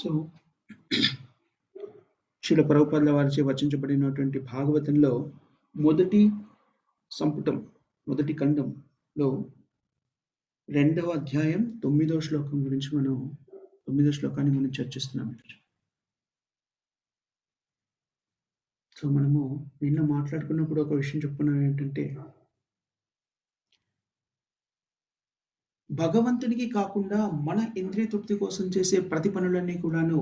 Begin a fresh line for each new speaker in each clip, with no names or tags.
So, శిల ప్రభుపాదుల వారిచే వచించబడినటువంటి భాగవతంలో మొదటి సంపుటం, మొదటి ఖండంలో 2వ అధ్యాయం 9వ శ్లోకం గురించి మనం 9వ శ్లోకాన్ని మనం చర్చిస్తున్నాం ఈరోజు. సో, మనము నిన్న మాట్లాడుకున్నప్పుడు ఒక విషయం చెప్పుకున్నాం ఏంటంటే, భగవంతునికి కాకుండా మన ఇంద్రియ తృప్తి కోసం చేసే ప్రతి పనులన్నీ కూడాను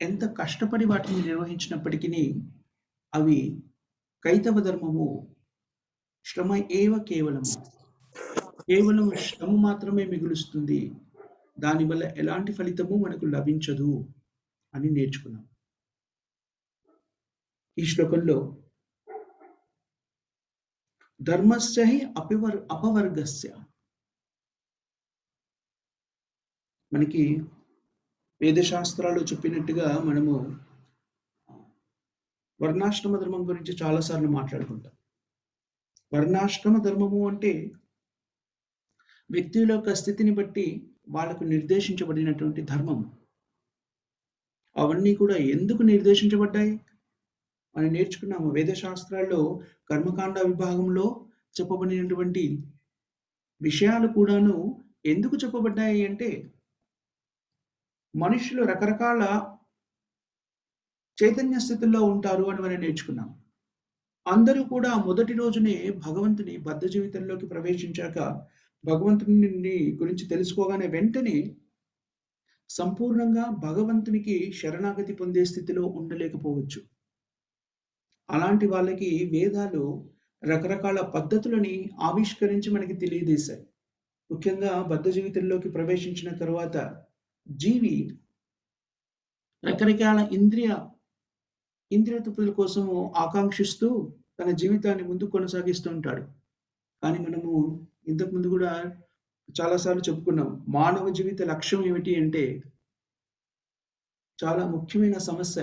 ఎంత కష్టపడి వాటిని నిర్వహించినప్పటికీ అవి కైతవ ధర్మము, శ్రమ ఏవ కేవలము. కేవలం శ్రమ మాత్రమే మిగులుస్తుంది. దానివల్ల ఎలాంటి ఫలితము మనకు లభించదు అని నేర్చుకున్నాం. ఈ శ్లోకంలో ధర్మస్య హి అపవర్గస్య, మనకి వేదశాస్త్రాలు చెప్పినట్టుగా మనము వర్ణాశ్రమ ధర్మం గురించి చాలాసార్లు మాట్లాడుకుంటాం. వర్ణాశ్రమ ధర్మము అంటే వ్యక్తుల యొక్క స్థితిని బట్టి వాళ్ళకు నిర్దేశించబడినటువంటి ధర్మం. అవన్నీ కూడా ఎందుకు నిర్దేశించబడ్డాయి అని నేర్చుకున్నాము. వేదశాస్త్రాల్లో కర్మకాండ విభాగంలో చెప్పబడినటువంటి విషయాలు కూడాను ఎందుకు చెప్పబడ్డాయి అంటే, మనుషులు రకరకాల చైతన్య స్థితుల్లో ఉంటారు అని మనం నేర్చుకున్నాం. అందరూ కూడా మొదటి రోజునే భగవంతుని బద్ధ జీవితంలోకి ప్రవేశించాక, భగవంతుని గురించి తెలుసుకోగానే వెంటనే సంపూర్ణంగా భగవంతునికి శరణాగతి పొందే స్థితిలో ఉండలేకపోవచ్చు. అలాంటి వాళ్ళకి వేదాలు రకరకాల పద్ధతులని ఆవిష్కరించి మనకి తెలియజేశాయి. ముఖ్యంగా బద్ధ జీవితంలోకి ప్రవేశించిన తర్వాత జీవి రకరకాల ఇంద్రియ తృప్తుల కోసము ఆకాంక్షిస్తూ తన జీవితాన్ని ముందుకు కొనసాగిస్తూ ఉంటాడు. కానీ మనము ఇంతకుముందు కూడా చాలాసార్లు చెప్పుకున్నాం, మానవ జీవిత లక్ష్యం ఏమిటి అంటే, చాలా ముఖ్యమైన సమస్య,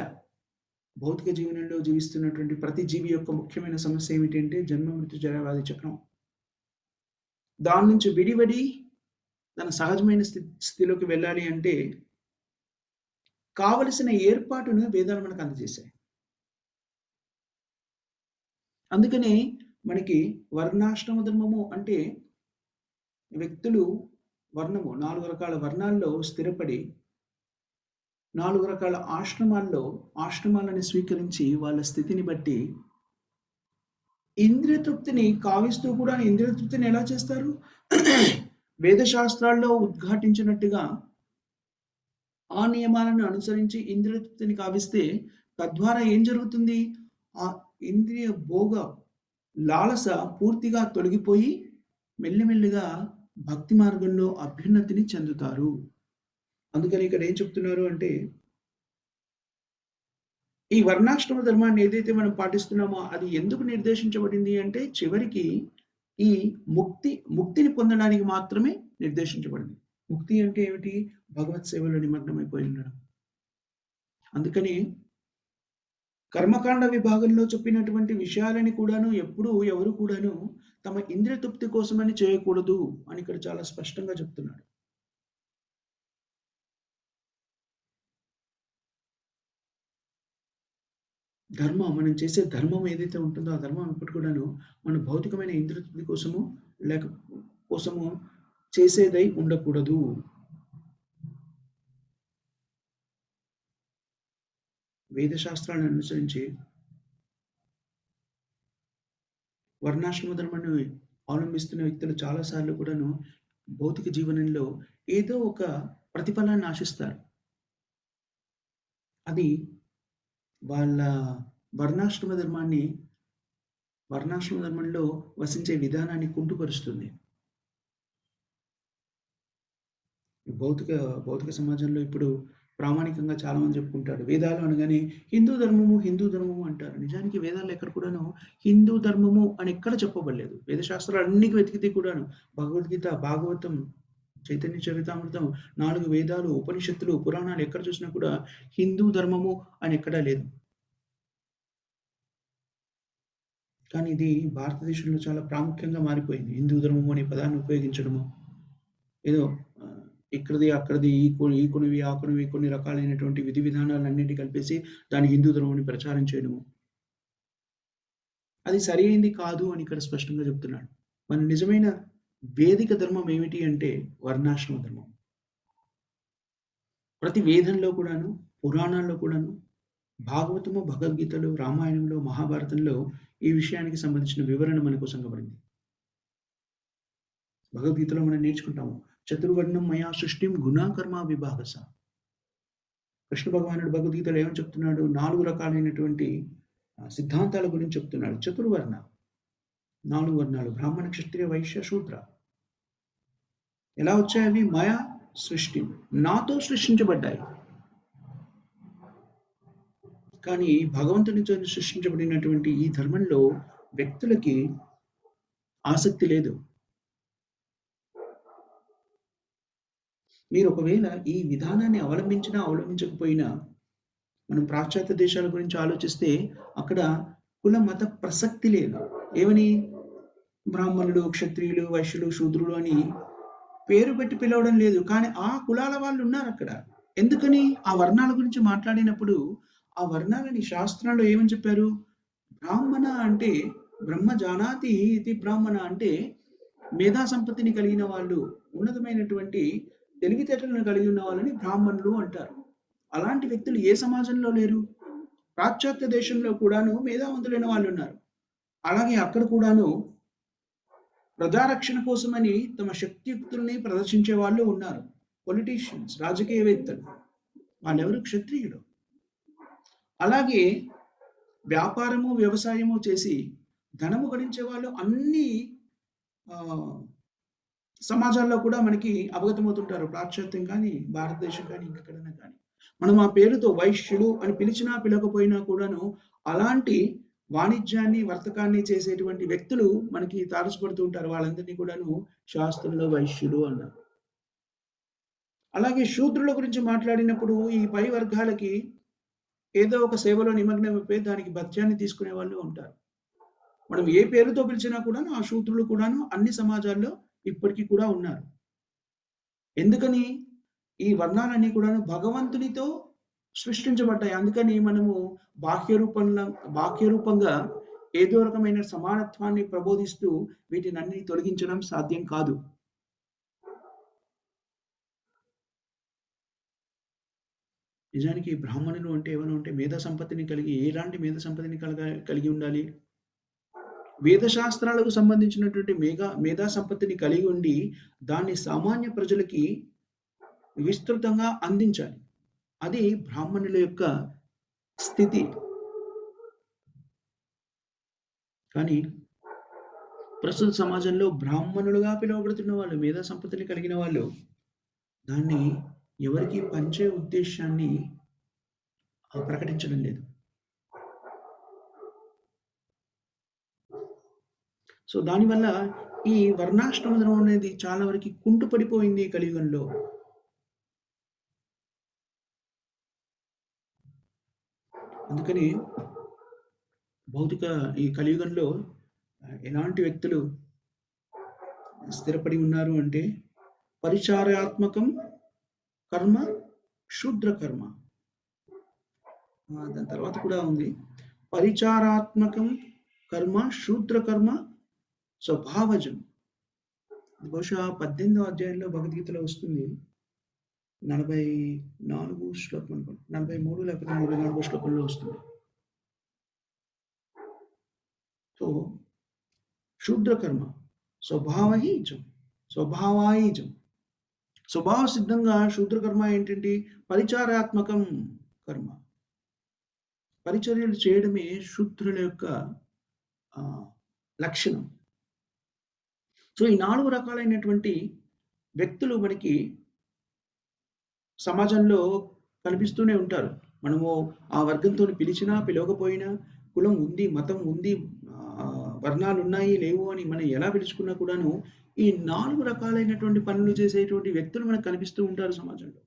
భౌతిక జీవనంలో జీవిస్తున్నటువంటి ప్రతి జీవి యొక్క ముఖ్యమైన సమస్య ఏమిటి అంటే జన్మ మృత్యు జరా వ్యాధి చక్రం. దాని నుంచి విడివడి తన సహజమైన స్థితిలోకి వెళ్ళాలి అంటే కావలసిన ఏర్పాటును వేదాలు మనకు అందజేశాయి. అందుకనే మనకి వర్ణాశ్రమ ధర్మము అంటే వ్యక్తులు వర్ణము 4 రకాల వర్ణాల్లో స్థిరపడి 4 రకాల ఆశ్రమాలను స్వీకరించి వాళ్ళ స్థితిని బట్టి ఇంద్రియ తృప్తిని కావిస్తూ కూడా ఇంద్రియ తృప్తిని ఎలా చేస్తారు? వేదశాస్త్రాల్లో ఉద్ఘాటించినట్టుగా ఆ నియమాలను అనుసరించి ఇంద్రియ తృప్తిని కావిస్తే తద్వారా ఏం జరుగుతుంది? ఆ ఇంద్రియ భోగ లాలస పూర్తిగా తొలగిపోయి మెల్లిమెల్లిగా భక్తి మార్గంలో అభ్యున్నతిని చెందుతారు. అందుకని ఇక్కడ ఏం చెప్తున్నారు అంటే, ఈ వర్ణాశ్రమ ధర్మాన్ని ఏదైతే మనం పాటిస్తున్నామో అది ఎందుకు నిర్దేశించబడింది అంటే, చివరికి ఈ ముక్తిని పొందడానికి మాత్రమే నిర్దేశించబడింది. ముక్తి అంటే ఏమిటి? భగవత్ సేవలో నిమగ్నమైపోయి ఉండడం. అందుకని కర్మకాండ విభాగంలో చెప్పినటువంటి విషయాలని కూడాను ఎవరు కూడాను తమ ఇంద్రియ తృప్తి కోసమని చేయకూడదు అని ఇక్కడ చాలా స్పష్టంగా చెప్తున్నాడు. మనం చేసే ధర్మం ఏదైతే ఉంటుందో ఆ ధర్మం ఎప్పుడు కూడాను మన భౌతికమైన ఇంద్రియ తృప్తి కోసము చేసేదై ఉండకూడదు. వేదశాస్త్రాలను అనుసరించి వర్ణాశ్రమ ధర్మాన్ని అవలంబిస్తున్న వ్యక్తులు చాలాసార్లు కూడాను భౌతిక జీవనంలో ఏదో ఒక ప్రతిఫలాన్ని ఆశిస్తారు. అది వాళ్ళ వర్ణాశ్రమ ధర్మంలో వసించే విధానాన్ని కుంటుపరుస్తుంది. భౌతిక సమాజంలో ఇప్పుడు ప్రామాణికంగా చాలా మంది చెప్పుకుంటారు, వేదాలు అనగానే హిందూ ధర్మము అంటారు. నిజానికి వేదాలు ఎక్కడ కూడాను హిందూ ధర్మము అని ఎక్కడ చెప్పబడలేదు. వేదశాస్త్రాలు అన్నికి వెతికితే కూడాను భగవద్గీత, భాగవతం, చైతన్య చరితామృతం, 4 వేదాలు, ఉపనిషత్తులు, పురాణాలు ఎక్కడ చూసినా కూడా హిందూ ధర్మము అని ఎక్కడా లేదు. కానీ ఇది భారతదేశంలో చాలా ప్రాముఖ్యంగా మారిపోయింది. హిందూ ధర్మము అనే పదాన్ని ఉపయోగించడము ఏదో ఇక్కడిది, అక్కడిది, ఈ కొనివి, ఆ కొనివి కొన్ని రకాలైనటువంటి విధి విధానాలన్నిటిని కలిపేసి దాన్ని హిందూ ధర్మం అని ప్రచారం చేయడము. అది సరైంది కాదు అని ఇక్కడ స్పష్టంగా చెప్తున్నాడు. మన నిజమైన వేదిక ధర్మం ఏమిటి అంటే వర్ణాశ్రమ ధర్మం. ప్రతి వేదంలో కూడాను, పురాణాల్లో కూడాను, భాగవతము, భగవద్గీతలో, రామాయణంలో, మహాభారతంలో ఈ విషయానికి సంబంధించిన వివరణ మనకు సంగబడింది. భగవద్గీతలో మనం నేర్చుకుంటాము. చతుర్వర్ణం మయా సృష్టిం గుణకర్మ విభాగస. కృష్ణ భగవానుడు భగవద్గీతలో ఏమని చెప్తున్నాడు? 4 రకాలైనటువంటి సిద్ధాంతాల గురించి చెప్తున్నాడు. చతుర్వర్ణ 4 వర్ణాలు బ్రాహ్మణ, క్షత్రియ, వైశ్య, శూద్ర. ఎలా వచ్చాయి అవి? మయా సృష్టి, నాతో సృష్టించబడ్డాయి. కానీ భగవంతునితో సృష్టించబడినటువంటి ఈ ధర్మంలో వ్యక్తులకి ఆసక్తి లేదు. మీరు ఒకవేళ ఈ విధానాన్ని అవలంబించినా అవలంబించకపోయినా, మనం పాశ్చాత్య దేశాల గురించి ఆలోచిస్తే అక్కడ కుల మత ప్రసక్తి లేదు. ఏమని? బ్రాహ్మణులు, క్షత్రియులు, వైశ్యులు, శూద్రులు అని పేరు పెట్టి పిలవడం లేదు. కానీ ఆ కులాల వాళ్ళు ఉన్నారు అక్కడ. ఎందుకని? ఆ వర్ణాల గురించి మాట్లాడినప్పుడు ఆ వర్ణాలని శాస్త్రంలో ఏమని చెప్పారు? బ్రాహ్మణ అంటే బ్రహ్మ జానాతి ఇది బ్రాహ్మణ అంటే మేధా సంపత్తిని కలిగిన వాళ్ళు, ఉన్నతమైనటువంటి తెలివితేటలను కలిగి ఉన్న వాళ్ళని బ్రాహ్మణులు అంటారు. అలాంటి వ్యక్తులు ఏ సమాజంలో లేరు? పాశ్చాత్య దేశంలో కూడాను మేధావంతులైన వాళ్ళు ఉన్నారు. అలాగే అక్కడ కూడాను ప్రజారక్షణ కోసమని తమ శక్తియుక్తుల్ని ప్రదర్శించే వాళ్ళు ఉన్నారు. పొలిటీషియన్స్, రాజకీయవేత్తలు. వాళ్ళెవరు? క్షత్రియులు. అలాగే వ్యాపారము, వ్యవసాయము చేసి ధనము గడించే వాళ్ళు అన్ని సమాజాల్లో కూడా మనకి అవగతమవుతుంటారు. పాశ్చాత్యం కానీ, భారతదేశం కానీ, ఇంకెక్కడైనా కానీ. మనం ఆ పేరుతో వైశ్యులు అని పిలిచినా పిలవకపోయినా కూడాను అలాంటి వాణిజ్యాన్ని, వర్తకాన్ని చేసేటువంటి వ్యక్తులు మనకి తారసపడుతూ ఉంటారు. వాళ్ళందరినీ కూడాను శాస్త్రంలో వైశ్యులు అన్నారు. అలాగే శూద్రుల గురించి మాట్లాడినప్పుడు ఈ పై వర్గాలకి ఏదో ఒక సేవలో నిమగ్నమైపోయి దానికి భత్యాన్ని తీసుకునే వాళ్ళు ఉంటారు. మనం ఏ పేరుతో పిలిచినా కూడాను ఆ శూద్రులు కూడాను అన్ని సమాజాల్లో ఇప్పటికీ కూడా ఉన్నారు. ఎందుకని? ఈ వర్ణాలన్నీ కూడాను భగవంతునితో సృష్టించబడ్డాయి. అందుకని మనము బాహ్య రూపంగా ఏదో రకమైన సమానత్వాన్ని ప్రబోధిస్తూ వీటినన్ని తొలగించడం సాధ్యం కాదు. నిజానికి బ్రాహ్మణులు అంటే ఎవరు అంటే మేధా సంపత్తిని కలిగి, ఎలాంటి మేధా సంపత్తిని కలిగి ఉండాలి? వేద శాస్త్రాలకు సంబంధించినటువంటి మేధా సంపత్తిని కలిగి ఉండి దాన్ని సామాన్య ప్రజలకి విస్తృతంగా అందించాలి. అది బ్రాహ్మణుల యొక్క స్థితి. కానీ ప్రస్తుత సమాజంలో బ్రాహ్మణులుగా పిలువబడుతున్న వాళ్ళు, మేధా సంపత్తిని కలిగిన వాళ్ళు దాన్ని ఎవరికి పంచే ఉద్దేశాన్ని ప్రకటించడం లేదు. సో దానివల్ల ఈ వర్ణాశ్రమ ధర్మం అనేది చాలా వరకు కుంటుపడిపోయింది కలియుగంలో. అందుకని భౌతిక ఈ కలియుగంలో ఎలాంటి వ్యక్తులు స్థిరపడి ఉన్నారు అంటే పరిచారాత్మకం కర్మ, శూద్ర కర్మ. దాని తర్వాత కూడా ఉంది పరిచారాత్మకం కర్మ, శూద్ర కర్మ, స్వభావజం. బహుశా 18వ అధ్యాయంలో భగవద్గీతలో వస్తుంది. 44 శ్లోకం అనుకోండి, 43 లేకపోతే 44 శ్లోకంలో వస్తుంది. సో శూద్రకర్మ స్వభావహీజం, స్వభావాయిజం. స్వభావ సిద్ధంగా శూద్రకర్మ ఏంటంటే పరిచారాత్మకం కర్మ. పరిచర్యలు చేయడమే శూద్రుల యొక్క లక్షణం. సో ఈ 4 రకాలైనటువంటి వ్యక్తులు మనకి సమాజంలో కనిపిస్తూనే ఉంటారు. మనము ఆ వర్గంతో పిలిచినా పిలవకపోయినా, కులం ఉంది, మతం ఉంది, వర్ణాలు ఉన్నాయి లేవు అని మనం ఎలా పిలుచుకున్నా కూడాను ఈ 4 రకాలైనటువంటి పనులు చేసేటువంటి వ్యక్తులు మనకు కనిపిస్తూ ఉంటారు సమాజంలో.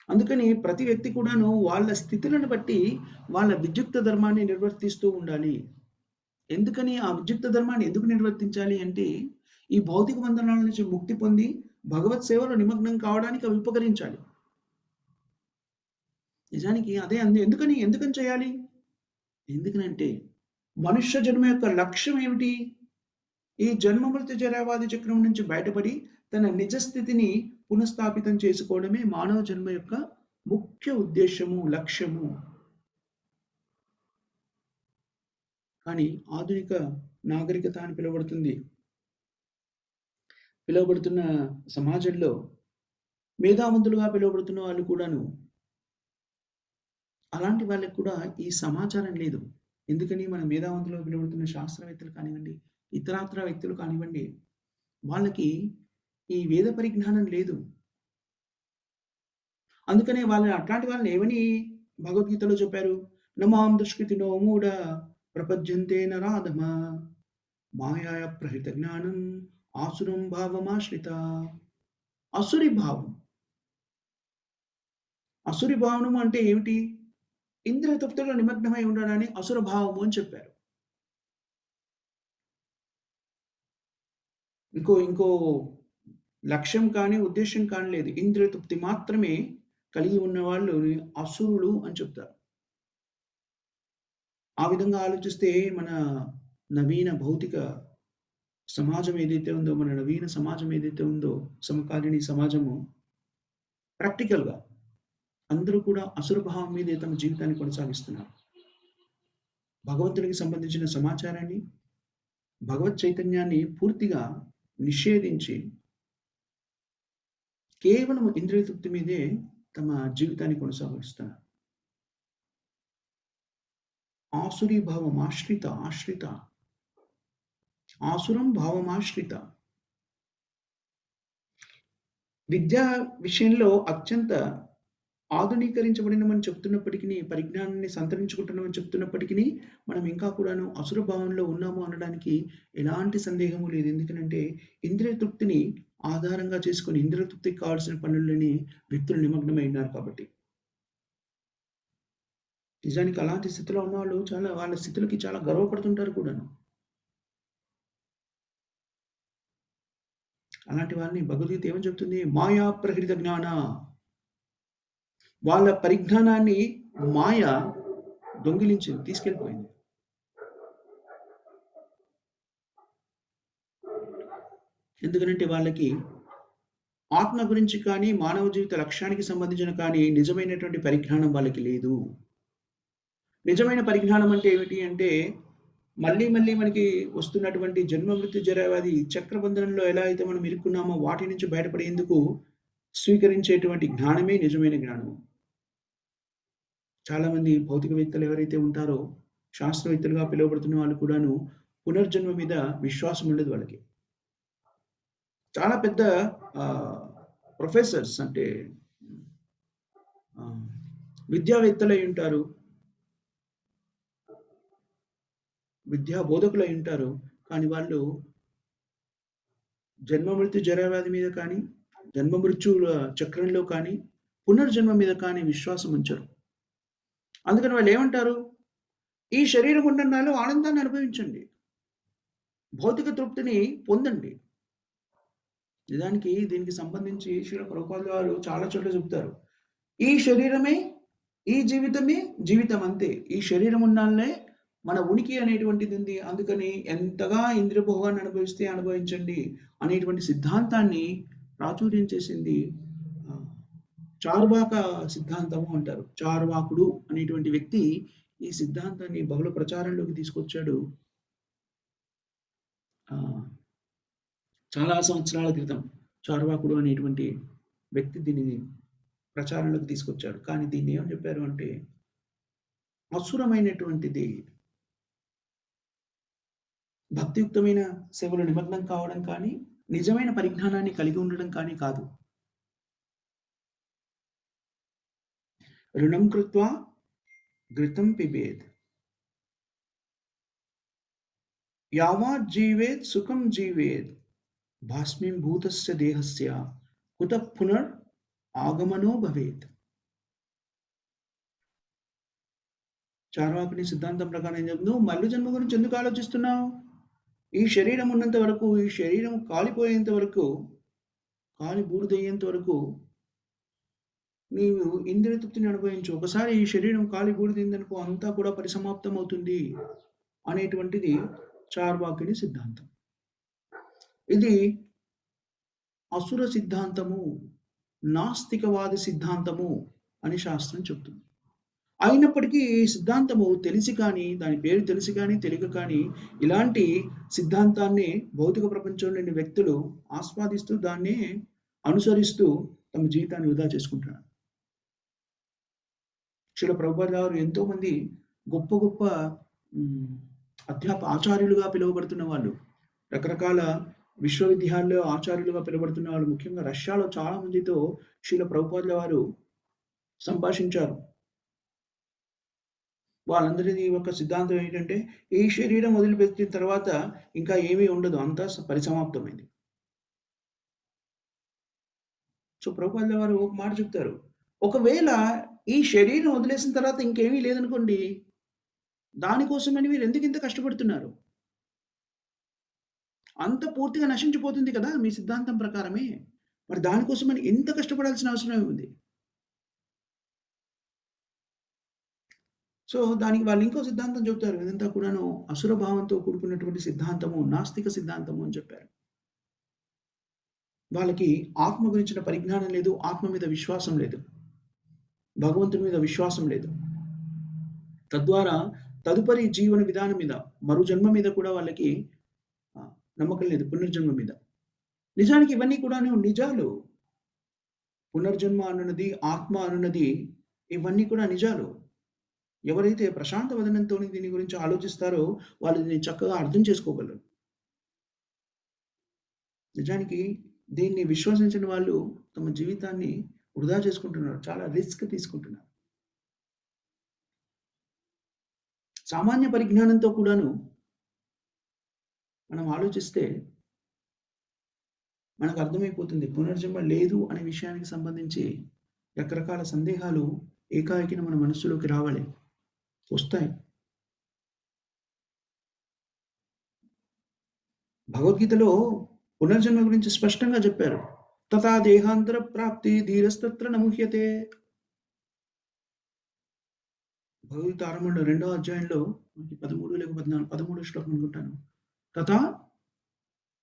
అందుకని ప్రతి వ్యక్తి కూడాను వాళ్ళ స్థితులను బట్టి వాళ్ళ విద్యుక్త ధర్మాన్ని నిర్వర్తిస్తూ ఉండాలి. ఎందుకని ఆ విద్యుక్త ధర్మాన్ని ఎందుకు నిర్వర్తించాలి అంటే, ఈ భౌతిక బంధనాల నుంచి ముక్తి పొంది భగవత్ సేవలో నిమగ్నం కావడానికి అవి ఉపకరించాలి. నిజానికి అదే ఎందుకని చేయాలి? ఎందుకనంటే మనుష్య జన్మ యొక్క లక్ష్యం ఏమిటి? ఈ జన్మ మృత్యు జరావాది చక్రం నుంచి బయటపడి తన నిజ స్థితిని పునఃస్థాపితం చేసుకోవడమే మానవ జన్మ యొక్క ముఖ్య ఉద్దేశ్యము, లక్ష్యము. కానీ ఆధునిక నాగరికత అని పిలువబడుతున్న సమాజంలో మేధావంతులుగా పిలువబడుతున్న వాళ్ళు కూడాను అలాంటి వాళ్ళకి కూడా ఈ సమాచారం లేదు. ఎందుకని మన మేధావంతులుగా పిలువబడుతున్న శాస్త్రవేత్తలు కానివ్వండి, ఇతరాతర వ్యక్తులు కానివ్వండి, వాళ్ళకి ఈ వేద పరిజ్ఞానం లేదు. అందుకనే అట్లాంటి వాళ్ళని ఏమని భగవద్గీతలో చెప్పారు? నమాం దుష్కృతినో మూఢ ప్రపద్యంతే నరాధమా మాయాయ ప్రహిత జ్ఞానం ఆసురం భావమాశ్రిత. అసురి భావం. అసురి భావము అంటే ఏమిటి? ఇంద్రియ తృప్తిలో నిమగ్నమై ఉండడాన్ని అసుర భావము అని చెప్పారు. ఇంకో లక్ష్యం కానీ, ఉద్దేశ్యం కానీ లేదు. ఇంద్రియ తృప్తి మాత్రమే కలిగి ఉన్న వాళ్ళు అసురులు అని చెప్తారు. ఆ విధంగా ఆలోచిస్తే మన నవీన భౌతిక సమాజం ఏదైతే ఉందో, మన నవీన సమాజం ఏదైతే ఉందో, సమకాలీన సమాజము ప్రాక్టికల్‌గా అందరూ కూడా అసుర భావం మీదే తమ జీవితాన్ని కొనసాగిస్తున్నారు. భగవంతునికి సంబంధించిన సమాచారాన్ని, భగవత్ చైతన్యాన్ని పూర్తిగా నిషేధించి కేవలం ఇంద్రియ తృప్తి మీదే తమ జీవితాన్ని కొనసాగిస్తున్నారు. ఆసురీ భావం ఆశ్రిత ఆసురం భావమాశ్రిత. విద్యా విషయంలో అత్యంత ఆధునీకరించబడినమని చెప్తున్నప్పటికీ, పరిజ్ఞానాన్ని సంతరించుకుంటున్నామని చెప్తున్నప్పటికీ, మనం ఇంకా కూడాను అసుర భావంలో ఉన్నాము అనడానికి ఎలాంటి సందేహము లేదు. ఎందుకనంటే ఇంద్రియ తృప్తిని ఆధారంగా చేసుకొని ఇంద్రియ తృప్తికి కావాల్సిన పనులని వ్యక్తులు నిమగ్నమై ఉన్నారు కాబట్టి. నిజానికి అలాంటి స్థితిలో ఉన్నవాళ్ళు వాళ్ళ స్థితులకి చాలా గర్వపడుతుంటారు కూడాను. అలాంటి వారిని భగవద్గీత ఏమని చెప్తుంది? మాయా ప్రహిత జ్ఞాన. వాళ్ళ పరిజ్ఞానాన్ని మాయ దొంగిలించింది, తీసుకెళ్ళిపోయింది. ఎందుకంటే వాళ్ళకి ఆత్మ గురించి కానీ, మానవ జీవిత లక్ష్యానికి సంబంధించిన కానీ నిజమైనటువంటి పరిజ్ఞానం వాళ్ళకి లేదు. నిజమైన పరిజ్ఞానం అంటే ఏమిటి అంటే, మళ్ళీ మనకి వస్తున్నటువంటి జన్మ మృత్యు జరావ్యాధి చక్రబంధనంలో ఎలా అయితే మనం ఇరుక్కున్నామో వాటి నుంచి బయటపడేందుకు స్వీకరించేటువంటి జ్ఞానమే నిజమైన జ్ఞానము. చాలామంది భౌతికవేత్తలు ఎవరైతే ఉంటారో, శాస్త్రవేత్తలుగా పిలువబడుతున్న వాళ్ళు కూడాను పునర్జన్మ మీద విశ్వాసం ఉండదు వాళ్ళకి. చాలా పెద్ద ప్రొఫెసర్స్ అంటే విద్యావేత్తలై ఉంటారు, విద్యా బోధకులై ఉంటారు. కానీ వాళ్ళు జన్మ మృత్యు జరావ్యాధి మీద కానీ, జన్మ మృత్యుల చక్రంలో కానీ, పునర్జన్మ మీద కానీ విశ్వాసం ఉంచరు. అందుకని వాళ్ళు ఏమంటారు? ఈ శరీరం ఉన్నన్నాళ్ళు ఆనందాన్ని అనుభవించండి, భౌతిక తృప్తిని పొందండి. నిజానికి దీనికి సంబంధించి శ్రీల ప్రభుపాదుల వారు చాలా చోట్ల చెప్తారు. ఈ శరీరమే, ఈ జీవితమే జీవితం అంతే. ఈ శరీరం ఉన్నాళ్ళే మన ఉనికి అనేటువంటిది ఉంది. అందుకని ఎంతగా ఇంద్రియ భోగాన్ని అనుభవిస్తే అనుభవించండి అనేటువంటి సిద్ధాంతాన్ని ప్రాచుర్యం చేసింది చార్వాక సిద్ధాంతము అంటారు. చార్వాకుడు అనేటువంటి వ్యక్తి ఈ సిద్ధాంతాన్ని బహుళ ప్రచారంలోకి తీసుకొచ్చాడు. చాలా సంవత్సరాల క్రితం చార్వాకుడు అనేటువంటి వ్యక్తి దీనిని ప్రచారంలోకి తీసుకొచ్చాడు. కానీ దీన్ని ఏమని చెప్పారు అంటే, అసురమైనటువంటిది, భక్తియుక్తమైన సేవలు నిమగ్నం కావడం కానీ, నిజమైన పరిజ్ఞానాన్ని కలిగి ఉండడం కానీ కాదు. రుణం కృత్వా ఘృతం పిబేద్, యావాత్ జీవేత్ సుఖం జీవేత్, భాస్మిం భూతస్య దేహస్య కుతః పునర్ ఆగమనో భవేత్. చార్వాకుని సిద్ధాంతం ప్రకారం ఏం చెప్తుంది? నువ్వు మళ్ళీ జన్మ గురించి ఎందుకు ఆలోచిస్తున్నావు? ఈ శరీరం ఉన్నంత వరకు, ఈ శరీరం కాలిపోయేంత వరకు, కాలి బూడిదయ్యేంత వరకు నీవు ఇంద్రియ తృప్తిని అనుభవించు. ఒకసారి ఈ శరీరం కాలి బూడిదయిందనుకో అంతా కూడా పరిసమాప్తం అవుతుంది అనేటువంటిది చార్వాకుని సిద్ధాంతం. ఇది అసుర సిద్ధాంతము, నాస్తికవాది సిద్ధాంతము అని శాస్త్రం చెప్తుంది. అయినప్పటికీ ఈ సిద్ధాంతము తెలిసి కానీ, దాని పేరు తెలిసి కానీ, తెలియక కానీ ఇలాంటి సిద్ధాంతాన్ని భౌతిక ప్రపంచంలోని వ్యక్తులు ఆస్వాదిస్తూ, దాన్నే అనుసరిస్తూ తమ జీవితాన్ని వృధా చేసుకుంటున్నారు. శ్రీల ప్రభుపాదుల వారు ఎంతో మంది గొప్ప గొప్ప ఆచార్యులుగా పిలువబడుతున్న వాళ్ళు, రకరకాల విశ్వవిద్యాలయాల్లో ఆచార్యులుగా పిలువబడుతున్న వాళ్ళు, ముఖ్యంగా రష్యాలో చాలా మందితో శ్రీల ప్రభుపాదుల వారు సంభాషించారు. వాళ్ళందరిది ఒక సిద్ధాంతం ఏంటంటే, ఈ శరీరం వదిలిపెట్టిన తర్వాత ఇంకా ఏమీ ఉండదు, అంతా పరిసమాప్తమైంది. సో ప్రభుపాదుల వారు ఒక మాట చెప్తారు, ఒకవేళ ఈ శరీరం వదిలేసిన తర్వాత ఇంకేమీ లేదనుకోండి, దానికోసమని మీరు ఎందుకు ఇంత కష్టపడుతున్నారు? అంత పూర్తిగా నశించిపోతుంది కదా మీ సిద్ధాంతం ప్రకారమే. మరి దానికోసమని ఎంత కష్టపడాల్సిన అవసరం ఉంది? సో దానికి వాళ్ళు ఇంకో సిద్ధాంతం చెప్తారు. ఇదంతా కూడాను అసుర భావంతో కూడుకున్నటువంటి సిద్ధాంతము, నాస్తిక సిద్ధాంతము అని చెప్పారు. వాళ్ళకి ఆత్మ గురించిన పరిజ్ఞానం లేదు, ఆత్మ మీద విశ్వాసం లేదు, భగవంతుని మీద విశ్వాసం లేదు. తద్వారా తదుపరి జీవన విధానం మీద, మరు జన్మ మీద కూడా వాళ్ళకి నమ్మకం లేదు, పునర్జన్మ మీద. నిజానికి ఇవన్నీ కూడాను నిజాలు. పునర్జన్మ అనున్నది, ఆత్మ అనున్నది, ఇవన్నీ కూడా నిజాలు. ఎవరైతే ప్రశాంత వదనంతో దీని గురించి ఆలోచిస్తారో వాళ్ళు దీన్ని చక్కగా అర్థం చేసుకోగలరు. నిజానికి దీన్ని విశ్వసించిన వాళ్ళు తమ జీవితాన్ని వృధా చేసుకుంటున్నారు, చాలా రిస్క్ తీసుకుంటున్నారు. సామాన్య పరిజ్ఞానంతో కూడాను మనం ఆలోచిస్తే మనకు అర్థమైపోతుంది, పునర్జన్మ లేదు అనే విషయానికి సంబంధించి రకరకాల సందేహాలు ఏకాఏకిన మన మనస్సులోకి రావాలి, వస్తాయి. భగవద్గీతలో పునర్జన్మ గురించి స్పష్టంగా చెప్పారు. తథా దేహాంతర ప్రాప్తి ధీరస్తత్ర నముహ్యతే. భగవద్గీత ఆరంభంలో 2వ అధ్యాయంలో 13 లేక 13 శ్లోకం అనుకుంటాను. తథా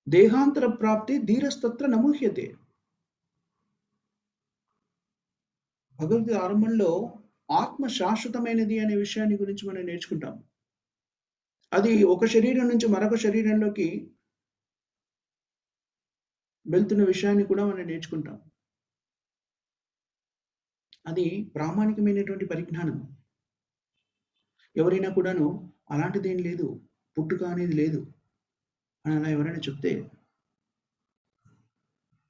దేహాంతర ప్రాప్తి ధీరస్తత్ర నముహ్యతే. భగవద్గీత ఆరంభంలో ఆత్మ శాశ్వతమైనది అనే విషయాన్ని గురించి మనం నేర్చుకుంటాం. అది ఒక శరీరం నుంచి మరొక శరీరంలోకి వెళ్తున్న విషయాన్ని కూడా మనం నేర్చుకుంటాం. అది ప్రామాణికమైనటువంటి పరిజ్ఞానం. ఎవరైనా కూడాను అలాంటిదేం లేదు, పుట్టుక అనేది లేదు అని అలా ఎవరైనా చెప్తే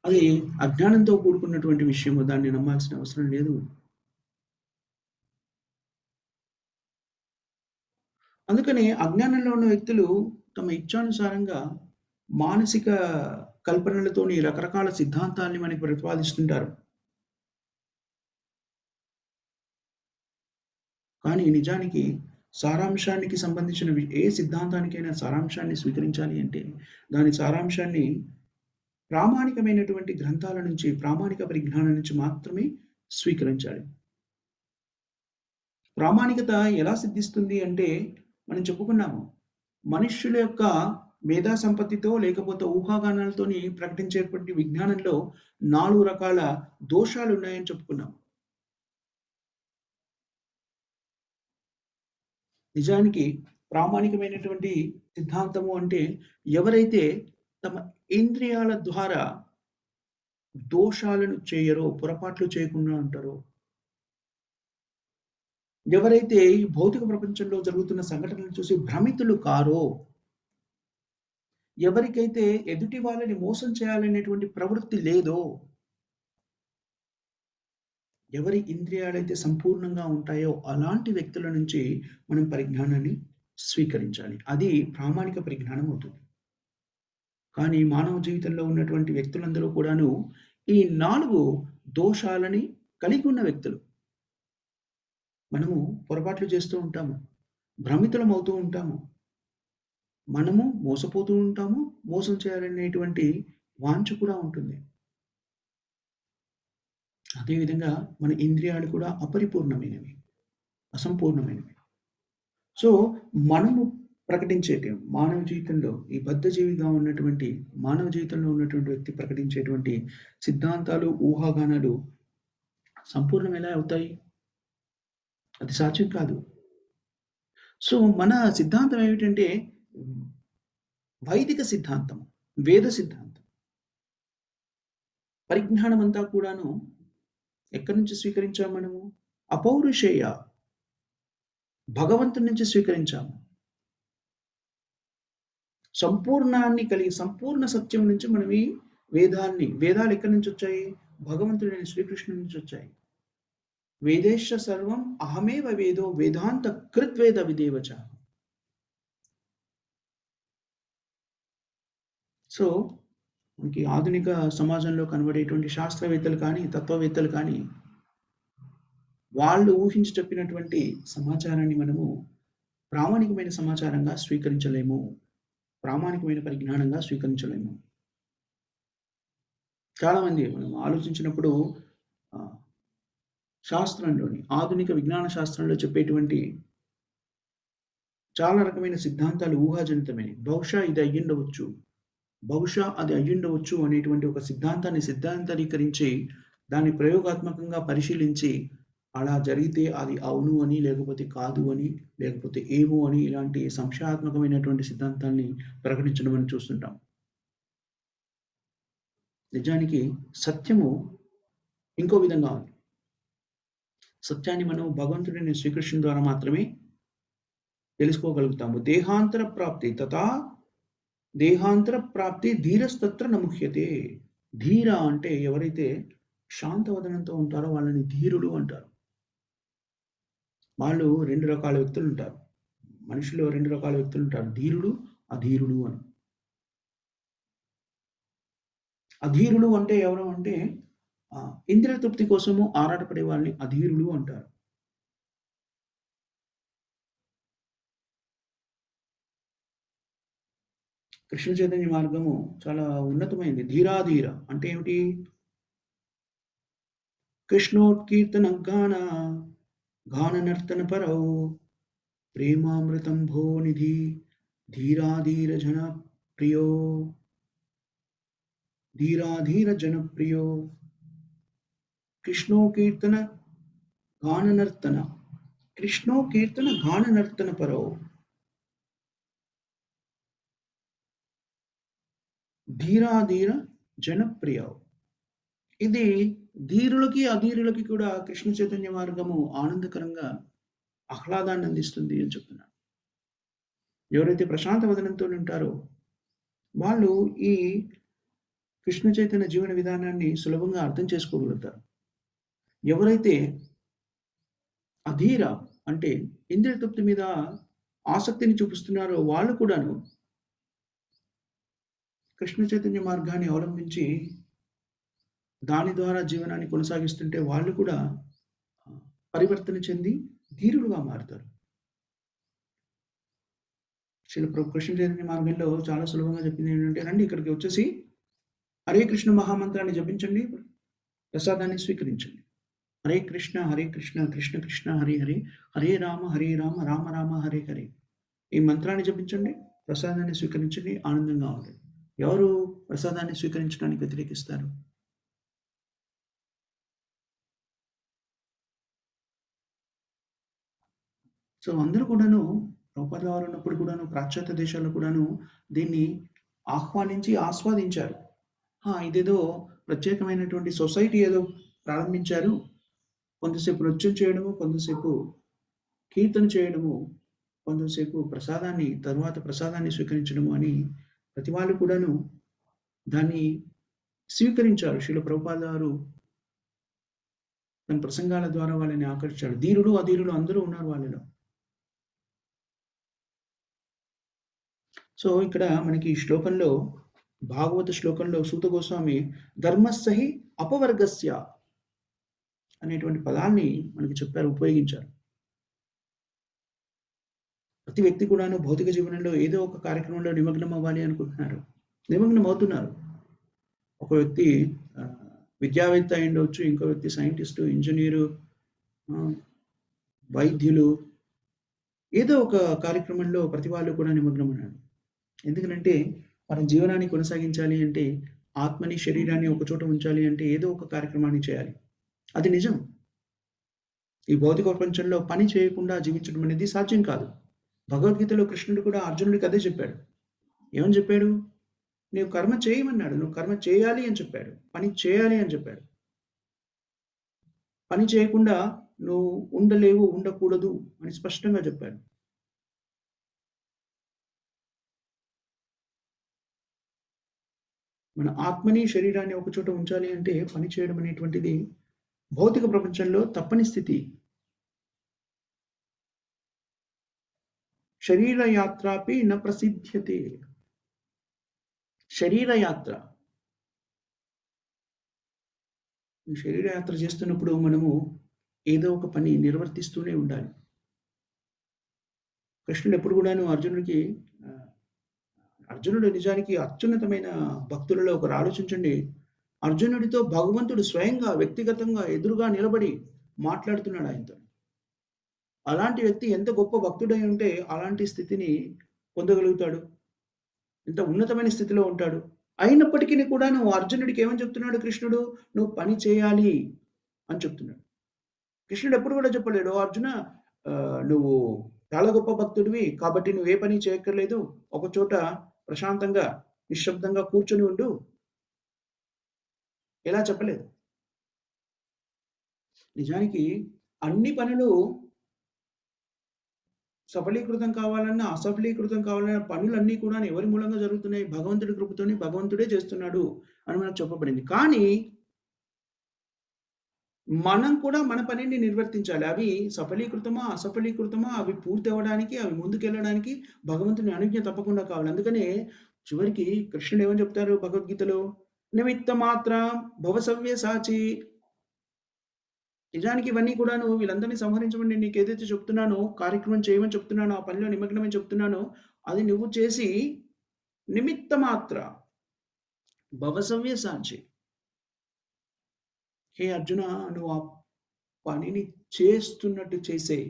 అది అజ్ఞానంతో కూడుకున్నటువంటి విషయము, దాన్ని నమ్మాల్సిన అవసరం లేదు. అందుకని అజ్ఞానంలో ఉన్న వ్యక్తులు తమ ఇచ్ఛానుసారంగా మానసిక కల్పనలతోని రకరకాల సిద్ధాంతాల్ని మనకి ప్రతిపాదిస్తుంటారు. కానీ నిజానికి సారాంశానికి సంబంధించిన ఏ సిద్ధాంతానికైనా సారాంశాన్ని స్వీకరించాలి అంటే దాని సారాంశాన్ని ప్రామాణికమైనటువంటి గ్రంథాల నుంచి, ప్రామాణిక పరిజ్ఞానం నుంచి మాత్రమే స్వీకరించాలి. ప్రామాణికత ఎలా సిద్ధిస్తుంది అంటే మనం చెప్పుకున్నాము, మనుష్యుల యొక్క మేధా సంపత్తితో లేకపోతే ఊహాగానాలతోని ప్రకటించేటువంటి విజ్ఞానంలో 4 రకాల దోషాలు ఉన్నాయని చెప్పుకున్నాం. నిజానికి ప్రామాణికమైనటువంటి సిద్ధాంతము అంటే ఎవరైతే తమ ఇంద్రియాల ద్వారా దోషాలను చేయరో, పొరపాట్లు చేయకుండా ఉంటారో, ఎవరైతే ఈ భౌతిక ప్రపంచంలో జరుగుతున్న సంఘటనలు చూసి భ్రమితులు కారో, ఎవరికైతే ఎదుటి వాళ్ళని మోసం చేయాలనేటువంటి ప్రవృత్తి లేదో, ఎవరి ఇంద్రియాలైతే సంపూర్ణంగా ఉంటాయో అలాంటి వ్యక్తుల నుంచి మనం పరిజ్ఞానాన్ని స్వీకరించాలి. అది ప్రామాణిక పరిజ్ఞానం అవుతుంది. కానీ మానవ జీవితంలో ఉన్నటువంటి వ్యక్తులందరూ కూడాను ఈ 4 దోషాలని కలిగి ఉన్న వ్యక్తులు. మనము పొరపాట్లు చేస్తూ ఉంటాము. భ్రమితులం అవుతూ ఉంటాము. మనము మోసపోతూ ఉంటాము. మోసం చేయాలనేటువంటి వాంఛ కూడా ఉంటుంది. అదేవిధంగా మన ఇంద్రియాలు కూడా అపరిపూర్ణమైనవి, అసంపూర్ణమైనవి. సో, మనము ప్రకటించేటి మానవ జీవితంలో ఈ బద్ధజీవిగా ఉన్నటువంటి మానవ జీవితంలో ఉన్నటువంటి వ్యక్తి ప్రకటించేటువంటి సిద్ధాంతాలు, ఊహాగానాలు సంపూర్ణం ఎలా అవుతాయి? అది సాధ్యం కాదు. సో, మన సిద్ధాంతం ఏమిటంటే వైదిక సిద్ధాంతం, వేద సిద్ధాంతం. పరిజ్ఞానం అంతా కూడాను ఎక్కడి నుంచి స్వీకరించాము మనము? అపౌరుషేయ భగవంతుడి నుంచి స్వీకరించాము. సంపూర్ణాన్ని కలిగి సంపూర్ణ సత్యం నుంచి మనం ఈ వేదాలు ఎక్కడి నుంచి వచ్చాయి? భగవంతుడైన శ్రీకృష్ణుడి నుంచి వచ్చాయి. వేదేశ సర్వం అహమేవ వేదో వేదాంత కృద్వేద విదేవచ. సో మనకి ఆధునిక సమాజంలో కనబడేటువంటి శాస్త్రవేత్తలు కానీ, తత్వవేత్తలు కానీ, వాళ్ళు ఊహించి చెప్పినటువంటి సమాచారాన్ని మనము ప్రామాణికమైన సమాచారంగా స్వీకరించలేము. ప్రామాణికమైన పరిజ్ఞానంగా స్వీకరించలేము. చాలామంది మనం ఆలోచించినప్పుడు శాస్త్రంలోని ఆధునిక విజ్ఞాన శాస్త్రంలో చెప్పేటువంటి చాలా రకమైన సిద్ధాంతాలు ఊహాజనితమైనవి. బహుశా ఇది అయ్యుండవచ్చు, బహుశా అది అయ్యుండవచ్చు అనేటువంటి ఒక సిద్ధాంతాన్ని సిద్ధాంతరీకరించి దాన్ని ప్రయోగాత్మకంగా పరిశీలించి అలా జరిగితే అది అవును అని, లేకపోతే కాదు అని, లేకపోతే ఏమో అని ఇలాంటి సంశయాత్మకమైనటువంటి సిద్ధాంతాన్ని ప్రకటించడం అని చూస్తుంటాం. నిజానికి సత్యము ఇంకో విధంగా ఉంది. సత్యాన్ని మనం భగవంతుడైన శ్రీకృష్ణుని ద్వారా మాత్రమే తెలుసుకోగలుగుతాము. దేహాంతర ప్రాప్తి ధీరస్తత్ర నముహ్యతే. ధీర అంటే ఎవరైతే శాంతవదనంతో ఉంటారో వాళ్ళని ధీరులు అంటారు. వాళ్ళు 2 రకాల వ్యక్తులు ఉంటారు. మనిషిలో 2 రకాల వ్యక్తులు ఉంటారు. ధీరుడు, అధీరుడు అని. అధీరులు అంటే ఎవరు అంటే ఇంద్రియ తృప్తి కోసము ఆరాటపడే వాళ్ళని అధీరులు అంటారు. కృష్ణ చైతన్య మార్గము చాలా ఉన్నతమైంది. ధీరాధీర అంటే ఏమిటి? కృష్ణోత్కీర్తన గాన నర్తన పరౌ ప్రేమామృతం భో నిధి ధీరాధీర జన ప్రియో ధీరాధీర జన ప్రియో కృష్ణో కీర్తన గాన నర్తన పరో ధీరాధీర జనప్రియ. ఇది ధీరులకి అధీరులకి కూడా కృష్ణ చైతన్య మార్గము ఆనందకరంగా ఆహ్లాదాన్ని అందిస్తుంది అని చెప్తున్నాను. ఎవరైతే ప్రశాంత వదనంతో ఉంటారో వాళ్ళు ఈ కృష్ణ చైతన్య జీవన విధానాన్ని సులభంగా అర్థం చేసుకోగలుగుతారు. ఎవరైతే అధీర అంటే ఇంద్రియ తృప్తి మీద ఆసక్తిని చూపిస్తున్నారో వాళ్ళు కూడాను కృష్ణ చైతన్య మార్గాన్ని అవలంబించి దాని ద్వారా జీవనాన్ని కొనసాగిస్తుంటే వాళ్ళు కూడా పరివర్తన చెంది ధీరులుగా మారుతారు. కృష్ణ చైతన్య మార్గంలో చాలా సులభంగా చెప్పింది ఏంటంటే, రండి ఇక్కడికి వచ్చేసి హరే కృష్ణ మహామంత్రాన్ని జపించండి, ప్రసాదాన్ని స్వీకరించండి. హరే కృష్ణ కృష్ణ కృష్ణ హరే హరే, హరే రామ రామ రామ హరే హరే. ఈ మంత్రాన్ని జపించండి, ప్రసాదాన్ని స్వీకరించండి, ఆనందంగా ఉండండి. ఎవరు ప్రసాదాన్ని స్వీకరించడానికి వ్యతిరేకిస్తారు? సో అందరూ కూడాను ప్రభుపాద వారు ఉన్నప్పుడు కూడాను పాశ్చాత్య దేశాల్లో కూడాను దీన్ని ఆహ్వానించి ఆస్వాదించారు. ఇదేదో ప్రత్యేకమైనటువంటి సొసైటీ ఏదో ప్రారంభించారు, కొంతసేపు నృత్యం చేయడము, కొంతసేపు కీర్తన చేయడము, కొంతసేపు తర్వాత ప్రసాదాన్ని స్వీకరించడము అని ప్రతి వాళ్ళు కూడాను దాన్ని స్వీకరించారు. శ్రీల ప్రభుపాద వారు తన ప్రసంగాల ద్వారా వాళ్ళని ఆకర్షించాడు. ధీరులు అధీరులు అందరూ ఉన్నారు వాళ్ళలో. సో ఇక్కడ మనకి శ్లోకంలో, భాగవత శ్లోకంలో సూత గోస్వామి ధర్మస్సహి అపవర్గస్య అనేటువంటి పదాన్ని మనకి చెప్పారు, ఉపయోగించారు. ప్రతి వ్యక్తి కూడాను భౌతిక జీవనంలో ఏదో ఒక కార్యక్రమంలో నిమగ్నం అవ్వాలి అనుకుంటున్నారు. నిమగ్నం అవుతున్నారు. ఒక వ్యక్తి విద్యావేత్త అయ్యుండొచ్చు, ఇంకో వ్యక్తి సైంటిస్టు, ఇంజినీరు, వైద్యులు, ఏదో ఒక కార్యక్రమంలో ప్రతి వాళ్ళు కూడా నిమగ్నమన్నారు. ఎందుకనంటే మన జీవనాన్ని కొనసాగించాలి అంటే, ఆత్మని, శరీరాన్ని ఒకచోట ఉంచాలి అంటే ఏదో ఒక కార్యక్రమాన్ని చేయాలి. అది నిజం. ఈ భౌతిక ప్రపంచంలో పని చేయకుండా జీవించడం అనేది సాధ్యం కాదు. భగవద్గీతలో కృష్ణుడు కూడా అర్జునుడికి అదే చెప్పాడు. ఏమని చెప్పాడు? నీవు కర్మ చేయమన్నాడు. నువ్వు కర్మ చేయాలి అని చెప్పాడు. పని చేయాలి అని చెప్పాడు. పని చేయకుండా నువ్వు ఉండలేవు, ఉండకూడదు అని స్పష్టంగా చెప్పాడు. మన ఆత్మని, శరీరాన్ని ఒకచోట ఉంచాలి అంటే పని చేయడం అనేటువంటిది భౌతిక ప్రపంచంలో తప్పని స్థితి. శరీర యాత్రాపి న ప్రసిద్ధ్యతే. శరీర యాత్ర. శరీర యాత్ర చేస్తున్నప్పుడు మనము ఏదో ఒక పని నిర్వర్తిస్తూనే ఉండాలి. కృష్ణుడు ఎప్పుడు కూడాను అర్జునుడు నిజానికి అత్యున్నతమైన భక్తులలో ఒకరు. ఆలోచించండి, అర్జునుడితో భగవంతుడు స్వయంగా వ్యక్తిగతంగా ఎదురుగా నిలబడి మాట్లాడుతున్నాడు ఆయనతో. అలాంటి వ్యక్తి ఎంత గొప్ప భక్తుడై ఉంటే అలాంటి స్థితిని పొందగలుగుతాడు, ఎంత ఉన్నతమైన స్థితిలో ఉంటాడు. అయినప్పటికీ కూడా నువ్వు అర్జునుడికి ఏమని చెప్తున్నాడు కృష్ణుడు? నువ్వు పని చేయాలి అని చెప్తున్నాడు. కృష్ణుడు ఎప్పుడు కూడా చెప్పలేడు, అర్జున నువ్వు చాలా గొప్ప భక్తుడివి కాబట్టి నువ్వు ఏ పని చేయక్కర్లేదు, ఒక చోట ప్రశాంతంగా నిశ్శబ్దంగా కూర్చొని ఉండు, ఎలా చెప్పలేదు. నిజానికి అన్ని పనులు సఫలీకృతం కావాలన్నా, అసఫలీకృతం కావాలన్నా పనులన్నీ కూడా ఎవరి మూలంగా జరుగుతున్నాయి? భగవంతుడి కృపతోని భగవంతుడే చేస్తున్నాడు అని మనకు చెప్పబడింది. కానీ మనం కూడా మన పనిని నిర్వర్తించాలి. అవి సఫలీకృతమా, అసఫలీకృతమా, అవి పూర్తి అవ్వడానికి, అవి ముందుకెళ్ళడానికి భగవంతుని అనుజ్ఞ తప్పకుండా కావాలి. అందుకనే చివరికి కృష్ణుడు ఏమని చెప్తారు భగవద్గీతలో? నిమిత్త మాత్ర భవ సవ్యసాచి. నిజానికి ఇవన్నీ కూడాను వీళ్ళందరినీ సంహరించమని నీకు ఏదైతే చెప్తున్నానో, కార్యక్రమం చేయమని చెప్తున్నానో, ఆ పనిలో నిమగ్నమని చెప్తున్నానో, అది నువ్వు చేసి నిమిత్త మాత్ర భవ సవ్యసాచి. హే అర్జున, నువ్వు ఆ పనిని చేస్తున్నట్టు చేసే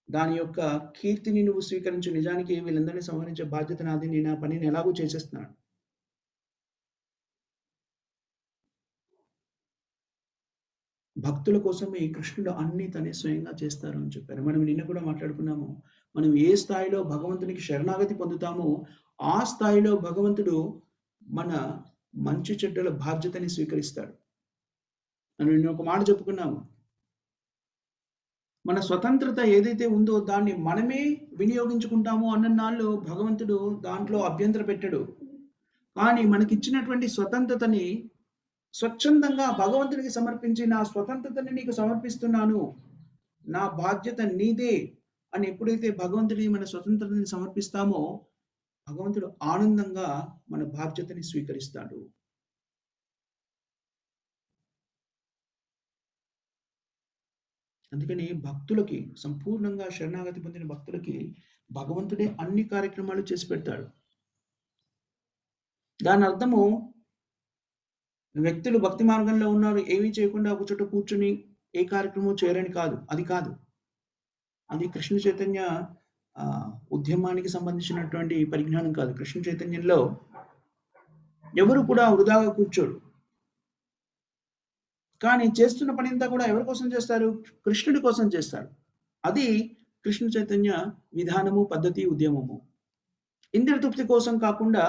దాని యొక్క కీర్తిని నువ్వు స్వీకరించు. నిజానికి వీళ్ళందరినీ సంహరించే బాధ్యత నాది. నేను ఆ పనిని ఎలాగూ చేసేస్తున్నాను. భక్తుల కోసమే కృష్ణుడు అన్ని తనే స్వయంగా చేస్తారు అని చెప్పారు. మనం నిన్న కూడా మాట్లాడుకున్నాము. మనం ఏ స్థాయిలో భగవంతునికి శరణాగతి పొందుతామో ఆ స్థాయిలో భగవంతుడు మన మంచి చెడ్డల బాధ్యతని స్వీకరిస్తాడు. మనం నిన్న ఒక మాట చెప్పుకున్నాము. మన స్వతంత్రత ఏదైతే ఉందో దాన్ని మనమే వినియోగించుకుంటాము అన్ననాళ్ళు భగవంతుడు దాంట్లో అభ్యంతర పెట్టడు. కానీ మనకిచ్చినటువంటి స్వతంత్రతని స్వచ్ఛందంగా భగవంతునికి సమర్పించి, నా స్వతంత్రతని నీకు సమర్పిస్తున్నాను, నా బాధ్యత నీదే అని ఎప్పుడైతే భగవంతుడికి మన స్వతంత్రతని సమర్పిస్తామో భగవంతుడు ఆనందంగా మన బాధ్యతని స్వీకరిస్తాడు. అందుకని భక్తులకి, సంపూర్ణంగా శరణాగతి పొందిన భక్తులకి భగవంతుడే అన్ని కార్యక్రమాలు చేసి పెడతాడు. దాని అర్థము వ్యక్తులు భక్తి మార్గంలో ఉన్నారు, ఏమీ చేయకుండా ఒక చోట కూర్చుని ఏ కార్యక్రమం చేయరని కాదు. అది కాదు. అది కృష్ణ చైతన్య ఉద్యమానికి సంబంధించినటువంటి పరిజ్ఞానం కాదు. కృష్ణ చైతన్యంలో ఎవరు కూడా వృధాగా కూర్చోరు. కానీ చేస్తున్న పని అంతా కూడా ఎవరి కోసం చేస్తారు? కృష్ణుడి కోసం చేస్తారు. అది కృష్ణ చైతన్య విధానము, పద్ధతి, ఉద్యమము. ఇంద్రియ తృప్తి కోసం కాకుండా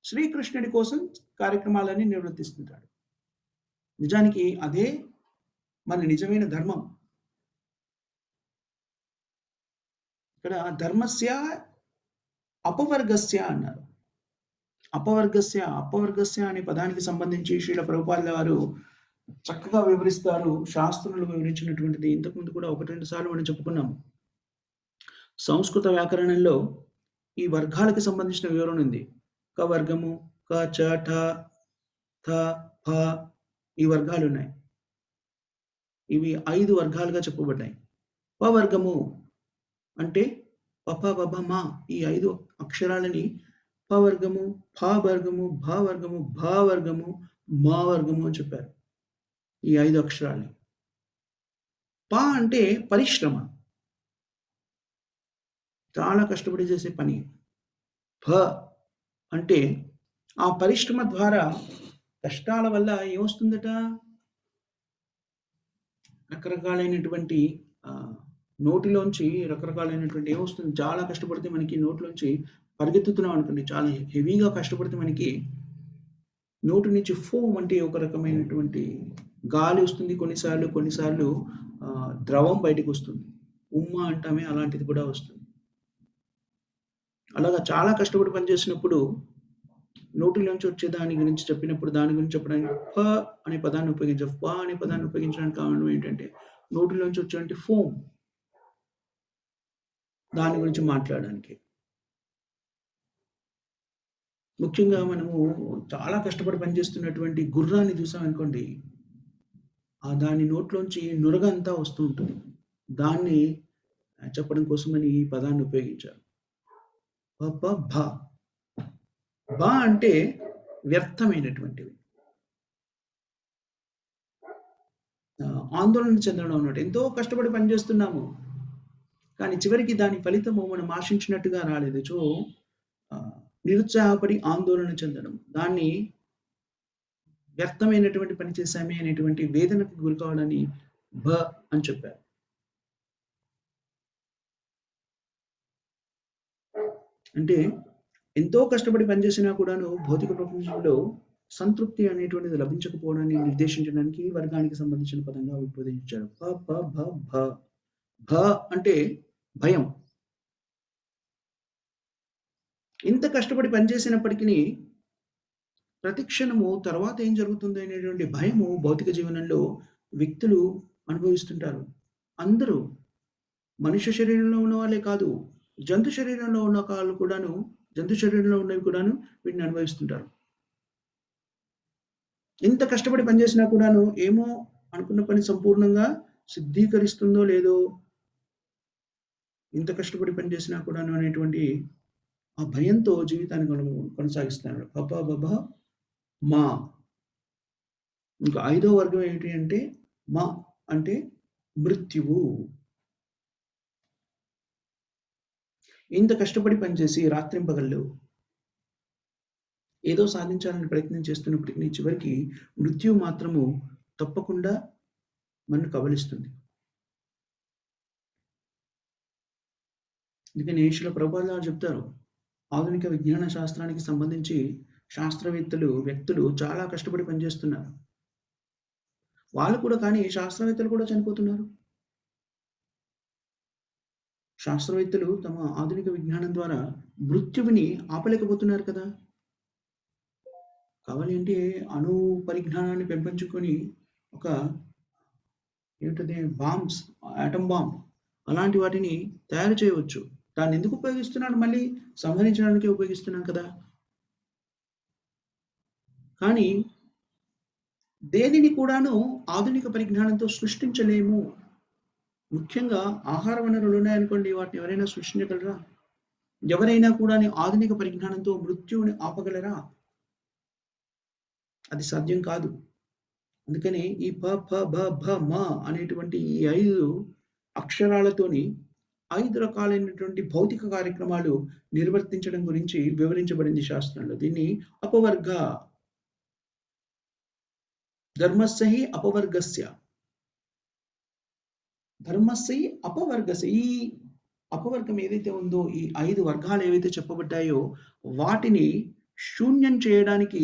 శ్రీకృష్ణుడి కోసం కార్యక్రమాలన్నీ నిర్వర్తిస్తుంటాడు. నిజానికి అదే మన నిజమైన ధర్మం. ఇక్కడ ధర్మస్య అపవర్గస్య అన్నారు. అపవర్గస్య అనే పదానికి సంబంధించి శ్రీల ప్రభుపాదుల వారు చక్కగా వివరిస్తారు. శాస్త్రులు వివరించినటువంటిది ఇంతకుముందు కూడా 1-2 సార్లు మనం చెప్పుకున్నాము. సంస్కృత వ్యాకరణంలో ఈ వర్గాలకు సంబంధించిన వివరణ ఉంది. క వర్గము, క, చ, ఠ, థ, ఫ ఈ వర్గాలు ఉన్నాయి. ఇవి 5 వర్గాలుగా చెప్పబడ్డాయి. ప వర్గము అంటే పప బబ మా ఈ 5 అక్షరాలని ప వర్గము, ఫ వర్గము, భ వర్గము, భ వర్గము, మా వర్గము అని చెప్పారు. ఈ 5 అక్షరాల్ని. ప అంటే పరిశ్రమ. చాలా కష్టపడి చేసే పని. భ అంటే ఆ పరిశ్రమ ద్వారా కష్టాల వల్ల ఏమొస్తుందట? రకరకాలైనటువంటి నోటిలోంచి రకరకాలైనటువంటి ఏమొస్తుంది? చాలా కష్టపడితే మనకి నోట్లోంచి పరిగెత్తుతున్నాం అనుకోండి. చాలా హెవీగా కష్టపడితే మనకి నోటి నుంచి ఫోమ్ అంటే ఒక రకమైనటువంటి గాలి వస్తుంది. కొన్నిసార్లు ద్రవం బయటకొస్తుంది. ఉమ్మ అంటామే అలాంటిది కూడా వస్తుంది. అలాగా చాలా కష్టపడి పనిచేసినప్పుడు నోటిలోంచి వచ్చే దాని గురించి చెప్పినప్పుడు దాని గురించి చెప్పడానికి ఫ అనే పదాన్ని ఉపయోగించాం. ఫ అనే పదాన్ని ఉపయోగించడానికి కారణం ఏంటంటే నోటిలోంచి వచ్చేటువంటి ఫోమ్. దాని గురించి మాట్లాడడానికి. ముఖ్యంగా మనము చాలా కష్టపడి పనిచేస్తున్నటువంటి గుర్రాన్ని చూసామనుకోండి. దాని నోట్లోంచి నురగంతా వస్తూ ఉంటుంది. దాన్ని చెప్పడం కోసమని ఈ పదాన్ని ఉపయోగించారు. ప, ప, భ. భ అంటే వ్యర్థమైనటువంటివి. ఆందోళన చెందడం అన్నమాట. ఎంతో కష్టపడి పనిచేస్తున్నాము. కానీ చివరికి దాని ఫలితము మనం ఆశించినట్టుగా రాలేదు. సో, నిరుత్సాహపడి ఆందోళన చెందడం. దాన్ని వ్యర్థమైనటువంటి పని చేశామే అనేటువంటి వేదనకు గురి కావడాన్ని భ అని చెప్పారు. అంటే ఎంతో కష్టపడి పనిచేసినా కూడాను భౌతిక ప్రపంచంలో సంతృప్తి అనేటువంటిది లభించకపోవడాన్ని నిర్దేశించడానికి వర్గానికి సంబంధించిన పదంగా ఉపయోగించారు. ప, ప, భ, భ. భ అంటే భయం. ఇంత కష్టపడి పనిచేసినప్పటికీ ప్రతిక్షణము తర్వాత ఏం జరుగుతుంది అనేటువంటి భయము భౌతిక జీవనంలో వ్యక్తులు అనుభవిస్తుంటారు. అందరూ మనుష్య శరీరంలో ఉన్న వాళ్ళే కాదు, జంతు శరీరంలో ఉన్న వాళ్ళు కూడాను, జంతు శరీరంలో ఉన్నవి కూడాను వీటిని అనుభవిస్తుంటారు. ఇంత కష్టపడి పనిచేసినా కూడాను ఏమో అనుకున్న పని సంపూర్ణంగా సిద్ధీకరిస్తుందో లేదో, ఇంత కష్టపడి పనిచేసినా కూడాను అనేటువంటి ఆ భయంతో జీవితాన్ని కొనసాగిస్తున్నారు. పప బబ మా. ఇంకా 5వ వర్గం ఏంటి అంటే మా అంటే మృత్యువు. ఇంత కష్టపడి పనిచేసి రాత్రింపగళ్ళు ఏదో సాధించాలని ప్రయత్నం చేస్తున్నప్పటికీ చివరికి మృత్యువు మాత్రము తప్పకుండా మనను కబళిస్తుంది. అందుకని శిల ప్రభుపాదుల వారు చెప్తారు, ఆధునిక విజ్ఞాన శాస్త్రానికి సంబంధించి శాస్త్రవేత్తలు, వ్యక్తులు చాలా కష్టపడి పనిచేస్తున్నారు. వాళ్ళు కూడా కానీ శాస్త్రవేత్తలు కూడా చనిపోతున్నారు. శాస్త్రవేత్తలు తమ ఆధునిక విజ్ఞానం ద్వారా మృత్యువుని ఆపలేకపోతున్నారు కదా! కావాలి అంటే అణు పరిజ్ఞానాన్ని పెంపొంచుకొని ఒక ఏంటది బాంబ్స్, ఆటమ్ బాంబ్ అలాంటి వాటిని తయారు చేయవచ్చు. దాన్ని ఎందుకు ఉపయోగిస్తున్నాడు? మళ్ళీ సంహరించడానికే ఉపయోగిస్తున్నాం కదా! కానీ దేనిని కూడాను ఆధునిక పరిజ్ఞానంతో సృష్టించలేము. ముఖ్యంగా ఆహార వనరులు ఉన్నాయనుకోండి, వాటిని ఎవరైనా సృష్టించగలరా? ఎవరైనా కూడా ఆధునిక పరిజ్ఞానంతో మృత్యువుని ఆపగలరా? అది సాధ్యం కాదు. అందుకని ఈ ప, ఫ, బ, భ, మ అనేటువంటి ఈ 5 అక్షరాలతోని 5 రకాలైనటువంటి భౌతిక కార్యక్రమాలు నిర్వర్తించడం గురించి వివరించబడింది శాస్త్రంలో. దీన్ని అపవర్గ, ధర్మస్య హి అపవర్గస్య, ధర్మస్య హి అపవర్గస్య. ఈ అపవర్గం ఏదైతే ఉందో, ఈ 5 వర్గాలు ఏవైతే చెప్పబడ్డాయో వాటిని శూన్యం చేయడానికి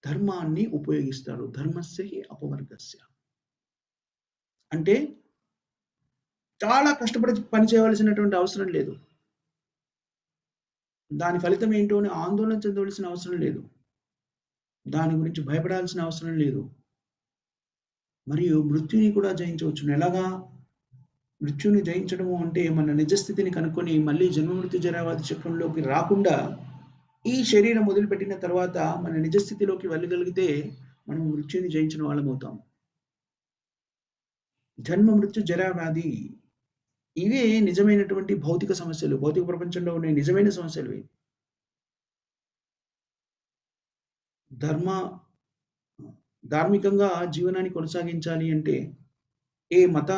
ధర్మాన్ని ఉపయోగిస్తారు. ధర్మస్య హి అపవర్గస్య. అంటే చాలా కష్టపడి పని చేయవలసినటువంటి అవసరం లేదు. దాని ఫలితం ఏంటో అని ఆందోళన చెందవలసిన అవసరం లేదు. దాని గురించి భయపడాల్సిన అవసరం లేదు. మరియు మృత్యుని కూడా జయించవచ్చును. ఎలాగా? మృత్యుని జయించడము అంటే మన నిజస్థితిని కనుక్కొని మళ్ళీ జన్మ మృత్యు జరావాది చక్రంలోకి రాకుండా ఈ శరీరం వదిలిపెట్టిన తర్వాత మన నిజస్థితిలోకి వెళ్ళగలిగితే మనం మృత్యుని జయించిన వాళ్ళమవుతాం. జన్మ మృత్యు జరా వ్యాధి ఇవే నిజమైనటువంటి భౌతిక సమస్యలు. భౌతిక ప్రపంచంలో ఉండే నిజమైన సమస్యలు ఇవి. ధర్మ ధార్మికంగా జీవనాన్ని కొనసాగించాలి అంటే, ఏ మత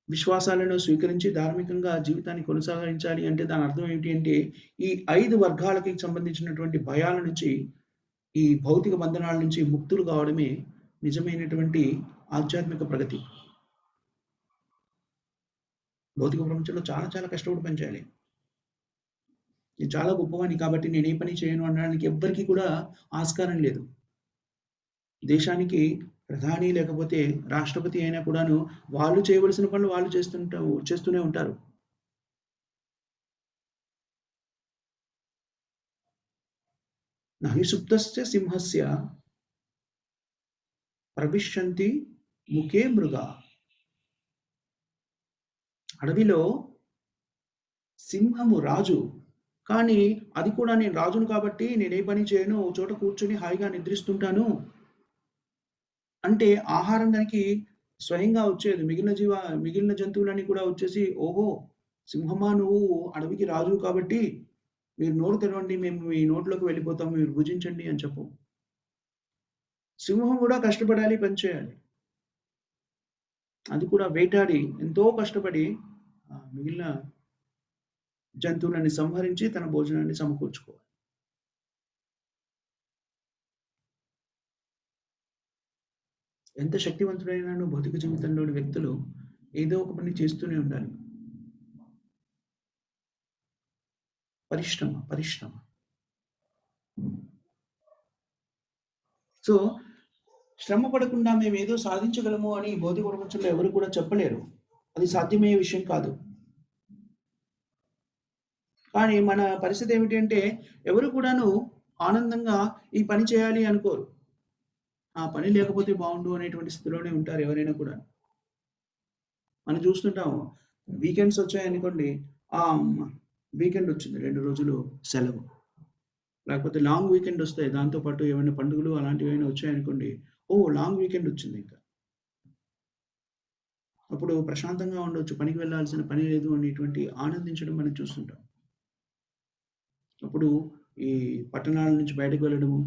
విశ్వాసాలను స్వీకరించి ధార్మికంగా జీవితాన్ని కొనసాగించాలి అంటే దాని అర్థం ఏంటి అంటే, ఈ 5 వర్గాలకి సంబంధించినటువంటి భయాల నుంచి, ఈ భౌతిక బంధనాల నుంచి ముక్తులు కావడమే నిజమైనటువంటి ఆధ్యాత్మిక ప్రగతి. భౌతిక ప్రపంచంలో చాలా చాలా కష్టపడి పని చేయాలి. నేను చాలా గొప్పవాడిని కాబట్టి నేను ఏ పని చేయను అనడానికి ఎవ్వరికీ కూడా ఆస్కారం లేదు. దేశానికి ప్రధాని లేకపోతే రాష్ట్రపతి అయినా కూడాను వాళ్ళు చేయవలసిన పనులు వాళ్ళు చేస్తూనే ఉంటారు. నహి సుప్తస్య సింహస్య ప్రవిశంతి ముఖే మృగా. అడవిలో సింహము రాజు. కానీ అది కూడా నేను రాజును కాబట్టి నేను ఏ పని చేయను. ఓ చోట కూర్చొని హాయిగా నిద్రిస్తుంటాను. అంటే ఆహారం దానికి స్వయంగా వచ్చేది. మిగిలిన జంతువులన్నీ కూడా వచ్చేసి, "ఓహో! సింహమా నువ్వు అడవికి రాజువు కాబట్టి మీరు నోరు తెరవండి. మేము మీ నోట్లోకి వెళ్ళిపోతాం. మీరు భుజించండి" అని చెప్పవు. సింహం కూడా కష్టపడాలి, పని చేయాలి. అది కూడా వేటాడి ఎంతో కష్టపడి మిగిలిన జంతువులని సంహరించి తన భోజనాన్ని సమకూర్చుకోవాలి. ఎంత శక్తివంతుడైనను భౌతిక జీవితంలోని వ్యక్తులు ఏదో ఒక పని చేస్తూనే ఉండాలి. పరిశ్రమ, పరిశ్రమ. సో, శ్రమ పడకుండా మేమేదో సాధించగలము అని భౌతిక ప్రపంచంలో ఎవరు కూడా చెప్పలేరు. అది సాధ్యమయ్యే విషయం కాదు. కానీ మన పరిస్థితి ఏమిటి అంటే, ఎవరు కూడాను ఆనందంగా ఈ పని చేయాలి అనుకోరు. ఆ పని లేకపోతే బావుండు అనేటువంటి స్థితిలోనే ఉంటారు ఎవరైనా కూడా. మనం చూస్తుంటాము. వీకెండ్స్ వచ్చాయనుకోండి, వీకెండ్ వచ్చింది 2 రోజులు సెలవు. లేకపోతే లాంగ్ వీకెండ్ వస్తాయి. దాంతో పాటు ఏమైనా పండుగలు అలాంటివి ఏమైనా వచ్చాయనుకోండి, ఓహ్! Long weekend వచ్చిందింక. అప్పుడు ప్రశాంతంగా ఉండొచ్చు. పనికి వెళ్ళాల్సిన పని లేదు అనేటువంటి ఆనందించడం మనం చూస్తుంటాం. అప్పుడు ఈ పట్టణాల నుంచి బయటకు వెళ్ళడము,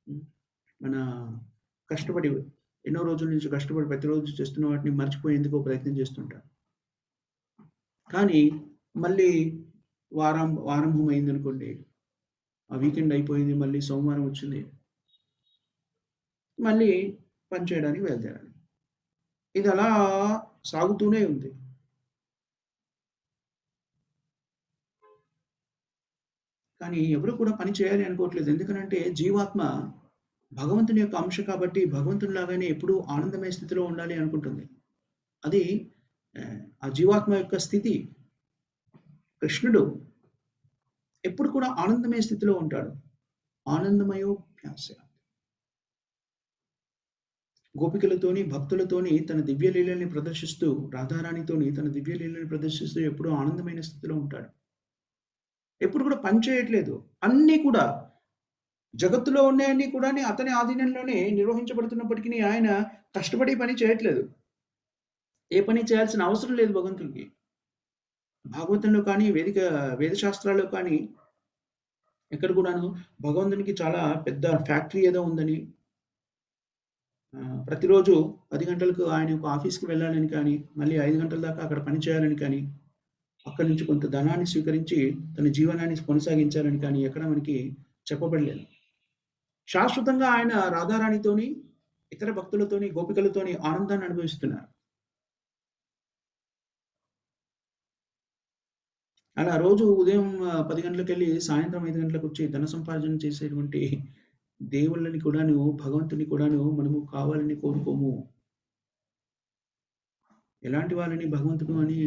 హ్మ్. మన కష్టపడి ఎన్నో రోజుల నుంచి కష్టపడి ప్రతిరోజు చేస్తున్న వాటిని మర్చిపోయేందుకు ప్రయత్నం చేస్తుంటాం. కానీ మళ్ళీ వారంభం అయిందనుకోండి. ఆ వీకెండ్ అయిపోయింది. మళ్ళీ సోమవారం వచ్చింది. మళ్ళీ పని చేయడానికి బయలుదేరాలి. ఇది అలా సాగుతూనే ఉంది. కానీ ఎవరు కూడా పని చేయాలి అనుకోవట్లేదు. ఎందుకనంటే జీవాత్మ భగవంతుని యొక్క అంశ కాబట్టి భగవంతునిలాగానే ఎప్పుడూ ఆనందమయ స్థితిలో ఉండాలి అనుకుంటుంది. అది ఆ జీవాత్మ యొక్క స్థితి. కృష్ణుడు ఎప్పుడు కూడా ఆనందమయ స్థితిలో ఉంటాడు. ఆనందమయోభ్యాస. గోపికలతోని, భక్తులతోని తన దివ్య లీలల్ని ప్రదర్శిస్తూ, రాధారాణితోని తన దివ్య లీలల్ని ప్రదర్శిస్తూ ఎప్పుడూ ఆనందమైన స్థితిలో ఉంటాడు. ఎప్పుడు కూడా పని చేయట్లేదు. అన్నీ కూడా జగత్తులో ఉన్నయన్నీ కూడాని అతని ఆధీనంలోనే నిర్వహించబడుతున్నప్పటికిని ఆయన కష్టపడి పని చేయట్లేదు. ఏ పని చేయాల్సిన అవసరం లేదు భగవంతుడికి. భాగవతంలో కానీ, వేద శాస్త్రాల్లో కానీ ఎక్కడ కూడాను భగవంతునికి చాలా పెద్ద ఫ్యాక్టరీ ఏదో ఉందని, ప్రతిరోజు 10 గంటలకు ఆయన యొక్క ఆఫీస్‌కి వెళ్ళాలని కానీ, మళ్ళీ 5 గంటల దాకా అక్కడ పని చేయాలని కానీ, అక్కడి నుంచి కొంత ధనాన్ని స్వీకరించి తన జీవనాన్ని కొనసాగించాలని కానీ ఎక్కడ మనకి చెప్పబడలేదు. శాశ్వతంగా ఆయన రాధారాణితోని, ఇతర భక్తులతోని, గోపికలతోని ఆనందాన్ని అనుభవిస్తున్నారు. అలా రోజు ఉదయం 10 గంటలకెళ్ళి సాయంత్రం 5 గంటలకొచ్చి ధన సంపార్జన చేసేటువంటి దేవుళ్ళని కూడాను, భగవంతుడిని కూడాను మనము కావాలని కోరుకోము. ఎలాంటి వాళ్ళని భగవంతుడు అని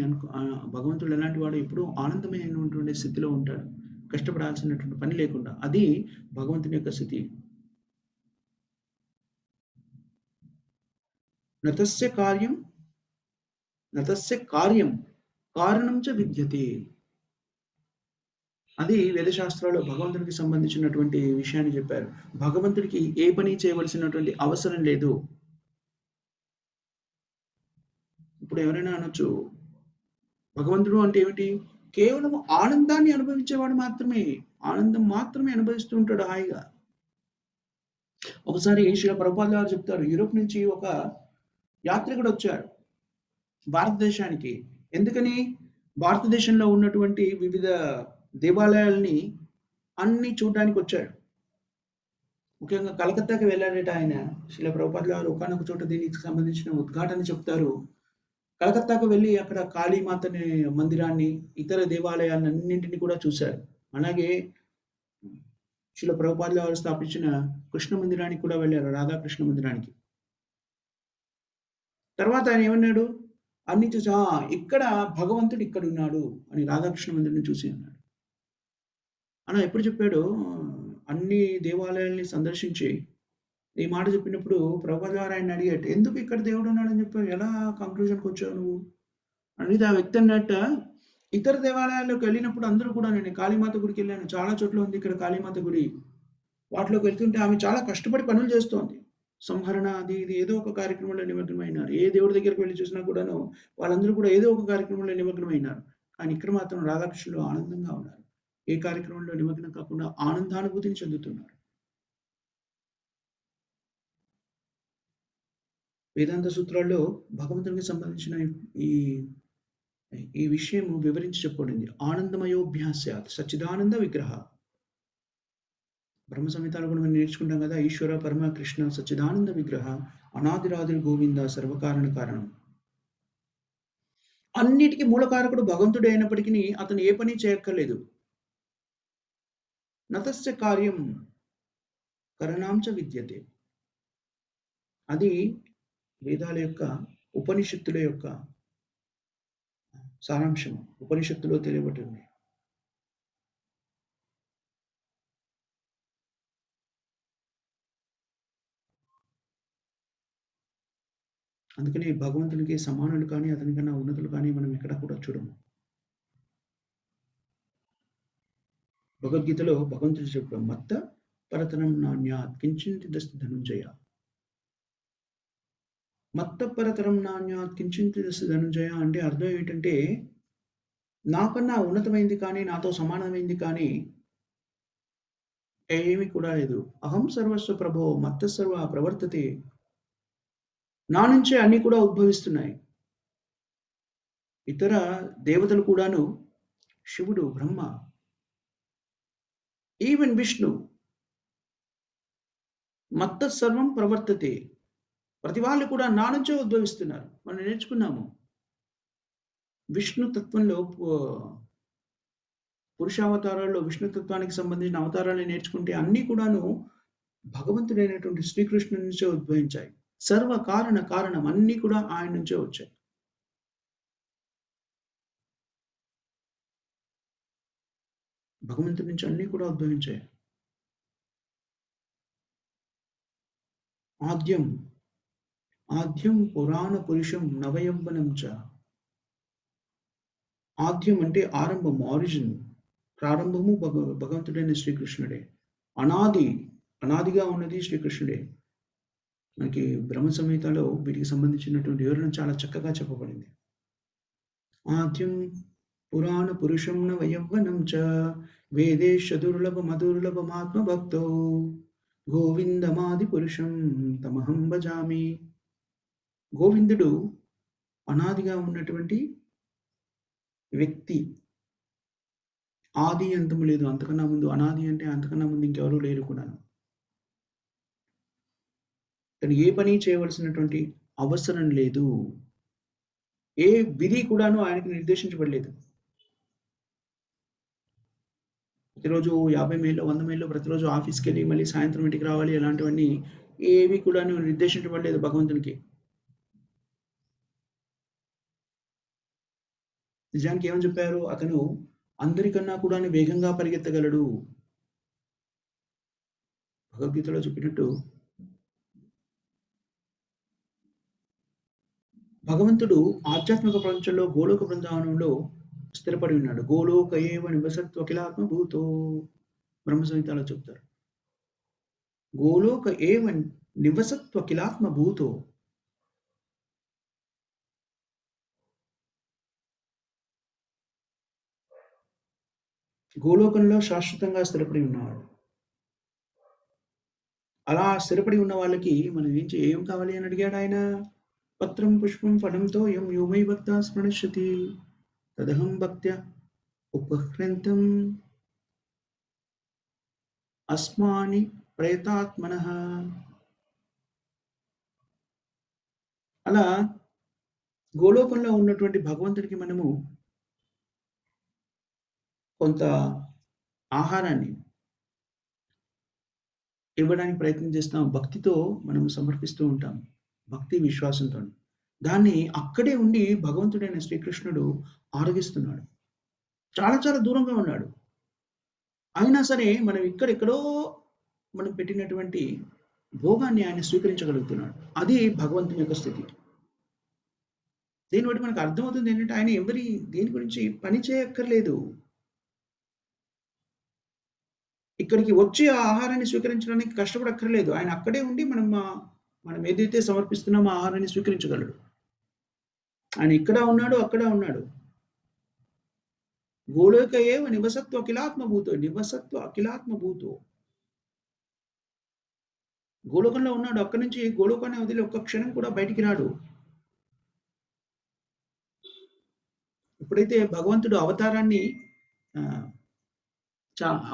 భగవంతుడు ఎలాంటి వాడు ఎప్పుడూ ఆనందమైనటువంటి స్థితిలో ఉంటాడు. కష్టపడాల్సినటువంటి పని లేకుండా. అది భగవంతుని యొక్క స్థితి. నతస్య కార్యం కారణం చ విద్యతే. అది వేదశాస్త్రాల్లో భగవంతునికి సంబంధించినటువంటి విషయాన్ని చెప్పారు. భగవంతుడికి ఏ పని చేయవలసినటువంటి అవసరం లేదు. ఇప్పుడు ఎవరైనా అనొచ్చు, భగవంతుడు అంటే ఏమిటి? కేవలం ఆనందాన్ని అనుభవించేవాడు మాత్రమే. ఆనందం మాత్రమే అనుభవిస్తూ ఉంటాడు హాయిగా. ఒకసారి శ్రీల ప్రభుపాదుల వారు చెప్తారు, యూరోప్ నుంచి ఒక యాత్రికుడు వచ్చాడు భారతదేశానికి. ఎందుకని? భారతదేశంలో ఉన్నటువంటి వివిధ దేవాలయాల్ని అన్ని చూడడానికి వచ్చాడు. ముఖ్యంగా కలకత్తాకి వెళ్ళాడట ఆయన. శ్రీల ప్రభుపాదుల వారు ఒకానొక చోట దీనికి సంబంధించిన ఉద్ఘాటన చెప్తారు. కలకత్తాకు వెళ్ళి అక్కడ కాళీమాతని మందిరాన్ని, ఇతర దేవాలయాలన్నింటినీ కూడా చూశారు. అలాగే శ్రీల ప్రభుపాదుల వారు స్థాపించిన కృష్ణ మందిరానికి కూడా వెళ్ళారు, రాధాకృష్ణ మందిరానికి. తర్వాత ఆయన ఏమన్నాడు? అన్ని చూసి ఇక్కడ భగవంతుడు ఇక్కడ ఉన్నాడు అని రాధాకృష్ణ మందిరాన్ని చూసి అన్నాడు. అలా ఎప్పుడు చెప్పాడు? అన్ని దేవాలయాల్ని సందర్శించి ఈ మాట చెప్పినప్పుడు ప్రభుపాదుల వారు ఆయన అడిగాడు, ఎందుకు ఇక్కడ దేవుడు ఉన్నాడని చెప్పావు? ఎలా కంక్లూజన్కి వచ్చావు నువ్వు? అడిగితే ఆ వ్యక్తి అన్నట్ట, ఇతర దేవాలయాల్లోకి వెళ్ళినప్పుడు అందరూ కూడా, నేను కాళీమాత గుడికి వెళ్ళాను, చాలా చోట్ల ఉంది ఇక్కడ కాళీమాత గుడి. వాటిలోకి వెళ్తుంటే ఆమె చాలా కష్టపడి పనులు చేస్తోంది. సంహరణ అది ఇది ఏదో ఒక కార్యక్రమంలో నిమగ్నమైనారు. ఏ దేవుడి దగ్గరికి వెళ్ళి చూసినా కూడాను వాళ్ళందరూ కూడా ఏదో ఒక కార్యక్రమంలో నిమగ్నమైనారు. కానీ ఇక్కడ మాత్రం రాధాకృష్ణులు ఆనందంగా ఉన్నారు. ఏ కార్యక్రమంలో నిమగ్నం కాకుండా ఆనందానుభూతిని చెందుతున్నారు. వేదాంత సూత్రాల్లో భగవంతునికి సంబంధించిన ఈ ఈ విషయం వివరించి చెప్పబడింది. ఆనందమయోభ్యాస్యాత్ సచ్చిదానంద విగ్రహ. బ్రహ్మ సంహితాలు కూడా మనం నేర్చుకుంటాం కదా, ఈశ్వర పరమ కృష్ణ సచ్చిదానంద విగ్రహ అనాదిరాదులు గోవింద సర్వకారణ కారణం. అన్నిటికీ మూలకారకుడు భగవంతుడే అయినప్పటికీ అతను ఏ పని చేయక్కర్లేదు. నతస్య కార్యం కరణాంచ విద్యతే. అది వేదాల యొక్క, ఉపనిషత్తుల యొక్క సారాంశం. ఉపనిషత్తులో తెలియబడింది. అందుకని భగవంతునికి సమానులు కానీ అతనికన్నా ఉన్నతులు కానీ మనం ఎక్కడ కూడా చూడము. భగవద్గీతలో భగవంతుడు చెప్పాడు, మత్త పరతనం నాణ్యాత్ కించిత్ ధనుంజయ. మత్త పరతరం నాణ్యాత్ కించిత్ ధనుంజయ అంటే అర్థం ఏంటంటే, నాకన్నా ఉన్నతమైంది కానీ, నాతో సమానమైంది కానీ ఏమి కూడా లేదు. అహం సర్వస్వ ప్రభో మత్త సర్వ ప్రవర్తతే. నా నుంచే అన్ని కూడా ఉద్భవిస్తున్నాయి. ఇతర దేవతలు కూడాను, శివుడు, బ్రహ్మ, ఈవెన్ విష్ణు, మత్త సర్వం ప్రవర్తతే. ప్రతి వాళ్ళు కూడా నా నుంచే ఉద్భవిస్తున్నారు. మనం నేర్చుకున్నాము విష్ణు తత్వంలో, పురుషావతారాల్లో విష్ణుతత్వానికి సంబంధించిన అవతారాలను నేర్చుకుంటే అన్నీ కూడాను భగవంతుడైనటువంటి శ్రీకృష్ణుడి నుంచే ఉద్భవించాయి. సర్వ కారణం అన్నీ కూడా ఆయన నుంచే వచ్చాయి. భగవంతుడి నుంచి అన్నీ కూడా ఉద్భవించాయి. ఆద్యం పురాణ పురుషం నవయవ్వనం చ. ఆద్యం అంటే ఆరంభం, ఆరిజిన్, ప్రారంభము భగవంతుడైన శ్రీకృష్ణుడే. అనాదిగా ఉన్నది శ్రీకృష్ణుడే. మనకి బ్రహ్మ సంహితలో వీటికి సంబంధించినటువంటి వివరణ చాలా చక్కగా చెప్పబడింది. ఆద్యం పురాణ పురుషం నవయవ్వనం చ వేదేశ దుర్లభమదుర్లభమాత్మ భక్తో గోవిందమాది పురుషం తమహం భజామి. గోవిందుడు అనాదిగా ఉన్నటువంటి వ్యక్తి. ఆది అంతము లేదు, అంతకన్నా ముందు. అనాది అంటే అంతకన్నా ముందు ఇంకెవరూ లేరు కూడా. తను ఏ పని చేయవలసినటువంటి అవసరం లేదు. ఏ విధి కూడాను ఆయనకు నిర్దేశించబడలేదు. ప్రతిరోజు 50 మైళ్ళు 100 మైళ్ళు ప్రతిరోజు ఆఫీస్కి వెళ్ళి మళ్ళీ సాయంత్రం ఇంటికి రావాలి, అలాంటివన్నీ ఏవి కూడాను నిర్దేశించబడలేదు భగవంతునికి. నిజానికి ఏమని చెప్పారు? అతను అందరికన్నా కూడా వేగంగా పరిగెత్తగలడు. భగవద్గీతలో చెప్పినట్టు భగవంతుడు ఆధ్యాత్మిక ప్రపంచంలో గోలోక బృందావనంలో స్థిరపడి ఉన్నాడు. గోలోక ఏవ నివసత్వ కిలాత్మ భూతో. బ్రహ్మ సంహితలో చెప్తారు, గోలోక ఏవ నివసత్వ కిలాత్మ భూతో. గోలోకంలో శాశ్వతంగా స్థిరపడి ఉన్నవాడు. అలా స్థిరపడి ఉన్న వాళ్ళకి మనం ఏం కావాలి అని అడిగాడు ఆయన. పత్రం పుష్పం ఫలంతో యోమై భక్త స్మృష్యతి తదహం భక్త్య ఉపహ్రంతం అస్మాని ప్రేతాత్మనః. అలా గోలోకంలో ఉన్నటువంటి భగవంతుడికి మనము కొంత ఆహారాన్ని ఇవ్వడానికి ప్రయత్నం చేస్తాం. భక్తితో మనం సమర్పిస్తూ ఉంటాం. భక్తి విశ్వాసంతో. దాన్ని అక్కడే ఉండి భగవంతుడైన శ్రీకృష్ణుడు ఆరగిస్తున్నాడు. చాలా చాలా దూరంగా ఉన్నాడు. అయినా సరే మనం ఇక్కడెక్కడో మనం పెట్టినటువంటి భోగాన్ని ఆయన స్వీకరించగలుగుతున్నాడు. అది భగవంతుని యొక్క స్థితి. దీన్ని బట్టి మనకు అర్థమవుతుంది ఏంటంటే ఆయన దేని గురించి పని చేయక్కర్లేదు. ఇక్కడికి వచ్చి ఆ ఆహారాన్ని స్వీకరించడానికి కష్టపడక్కర్లేదు. ఆయన అక్కడే ఉండి మనం ఏదైతే సమర్పిస్తున్నామో ఆ ఆహారాన్ని స్వీకరించగలడు. ఆయన ఇక్కడ ఉన్నాడు, అక్కడ ఉన్నాడు. గోలోక ఏవ నివసత్వ అఖిలాత్మభూతో. గోలోకంలో ఉన్నాడు. అక్కడి నుంచి గోలోకాన్ని వదిలి ఒక్క క్షణం కూడా బయటికి రాడు. ఎప్పుడైతే భగవంతుడు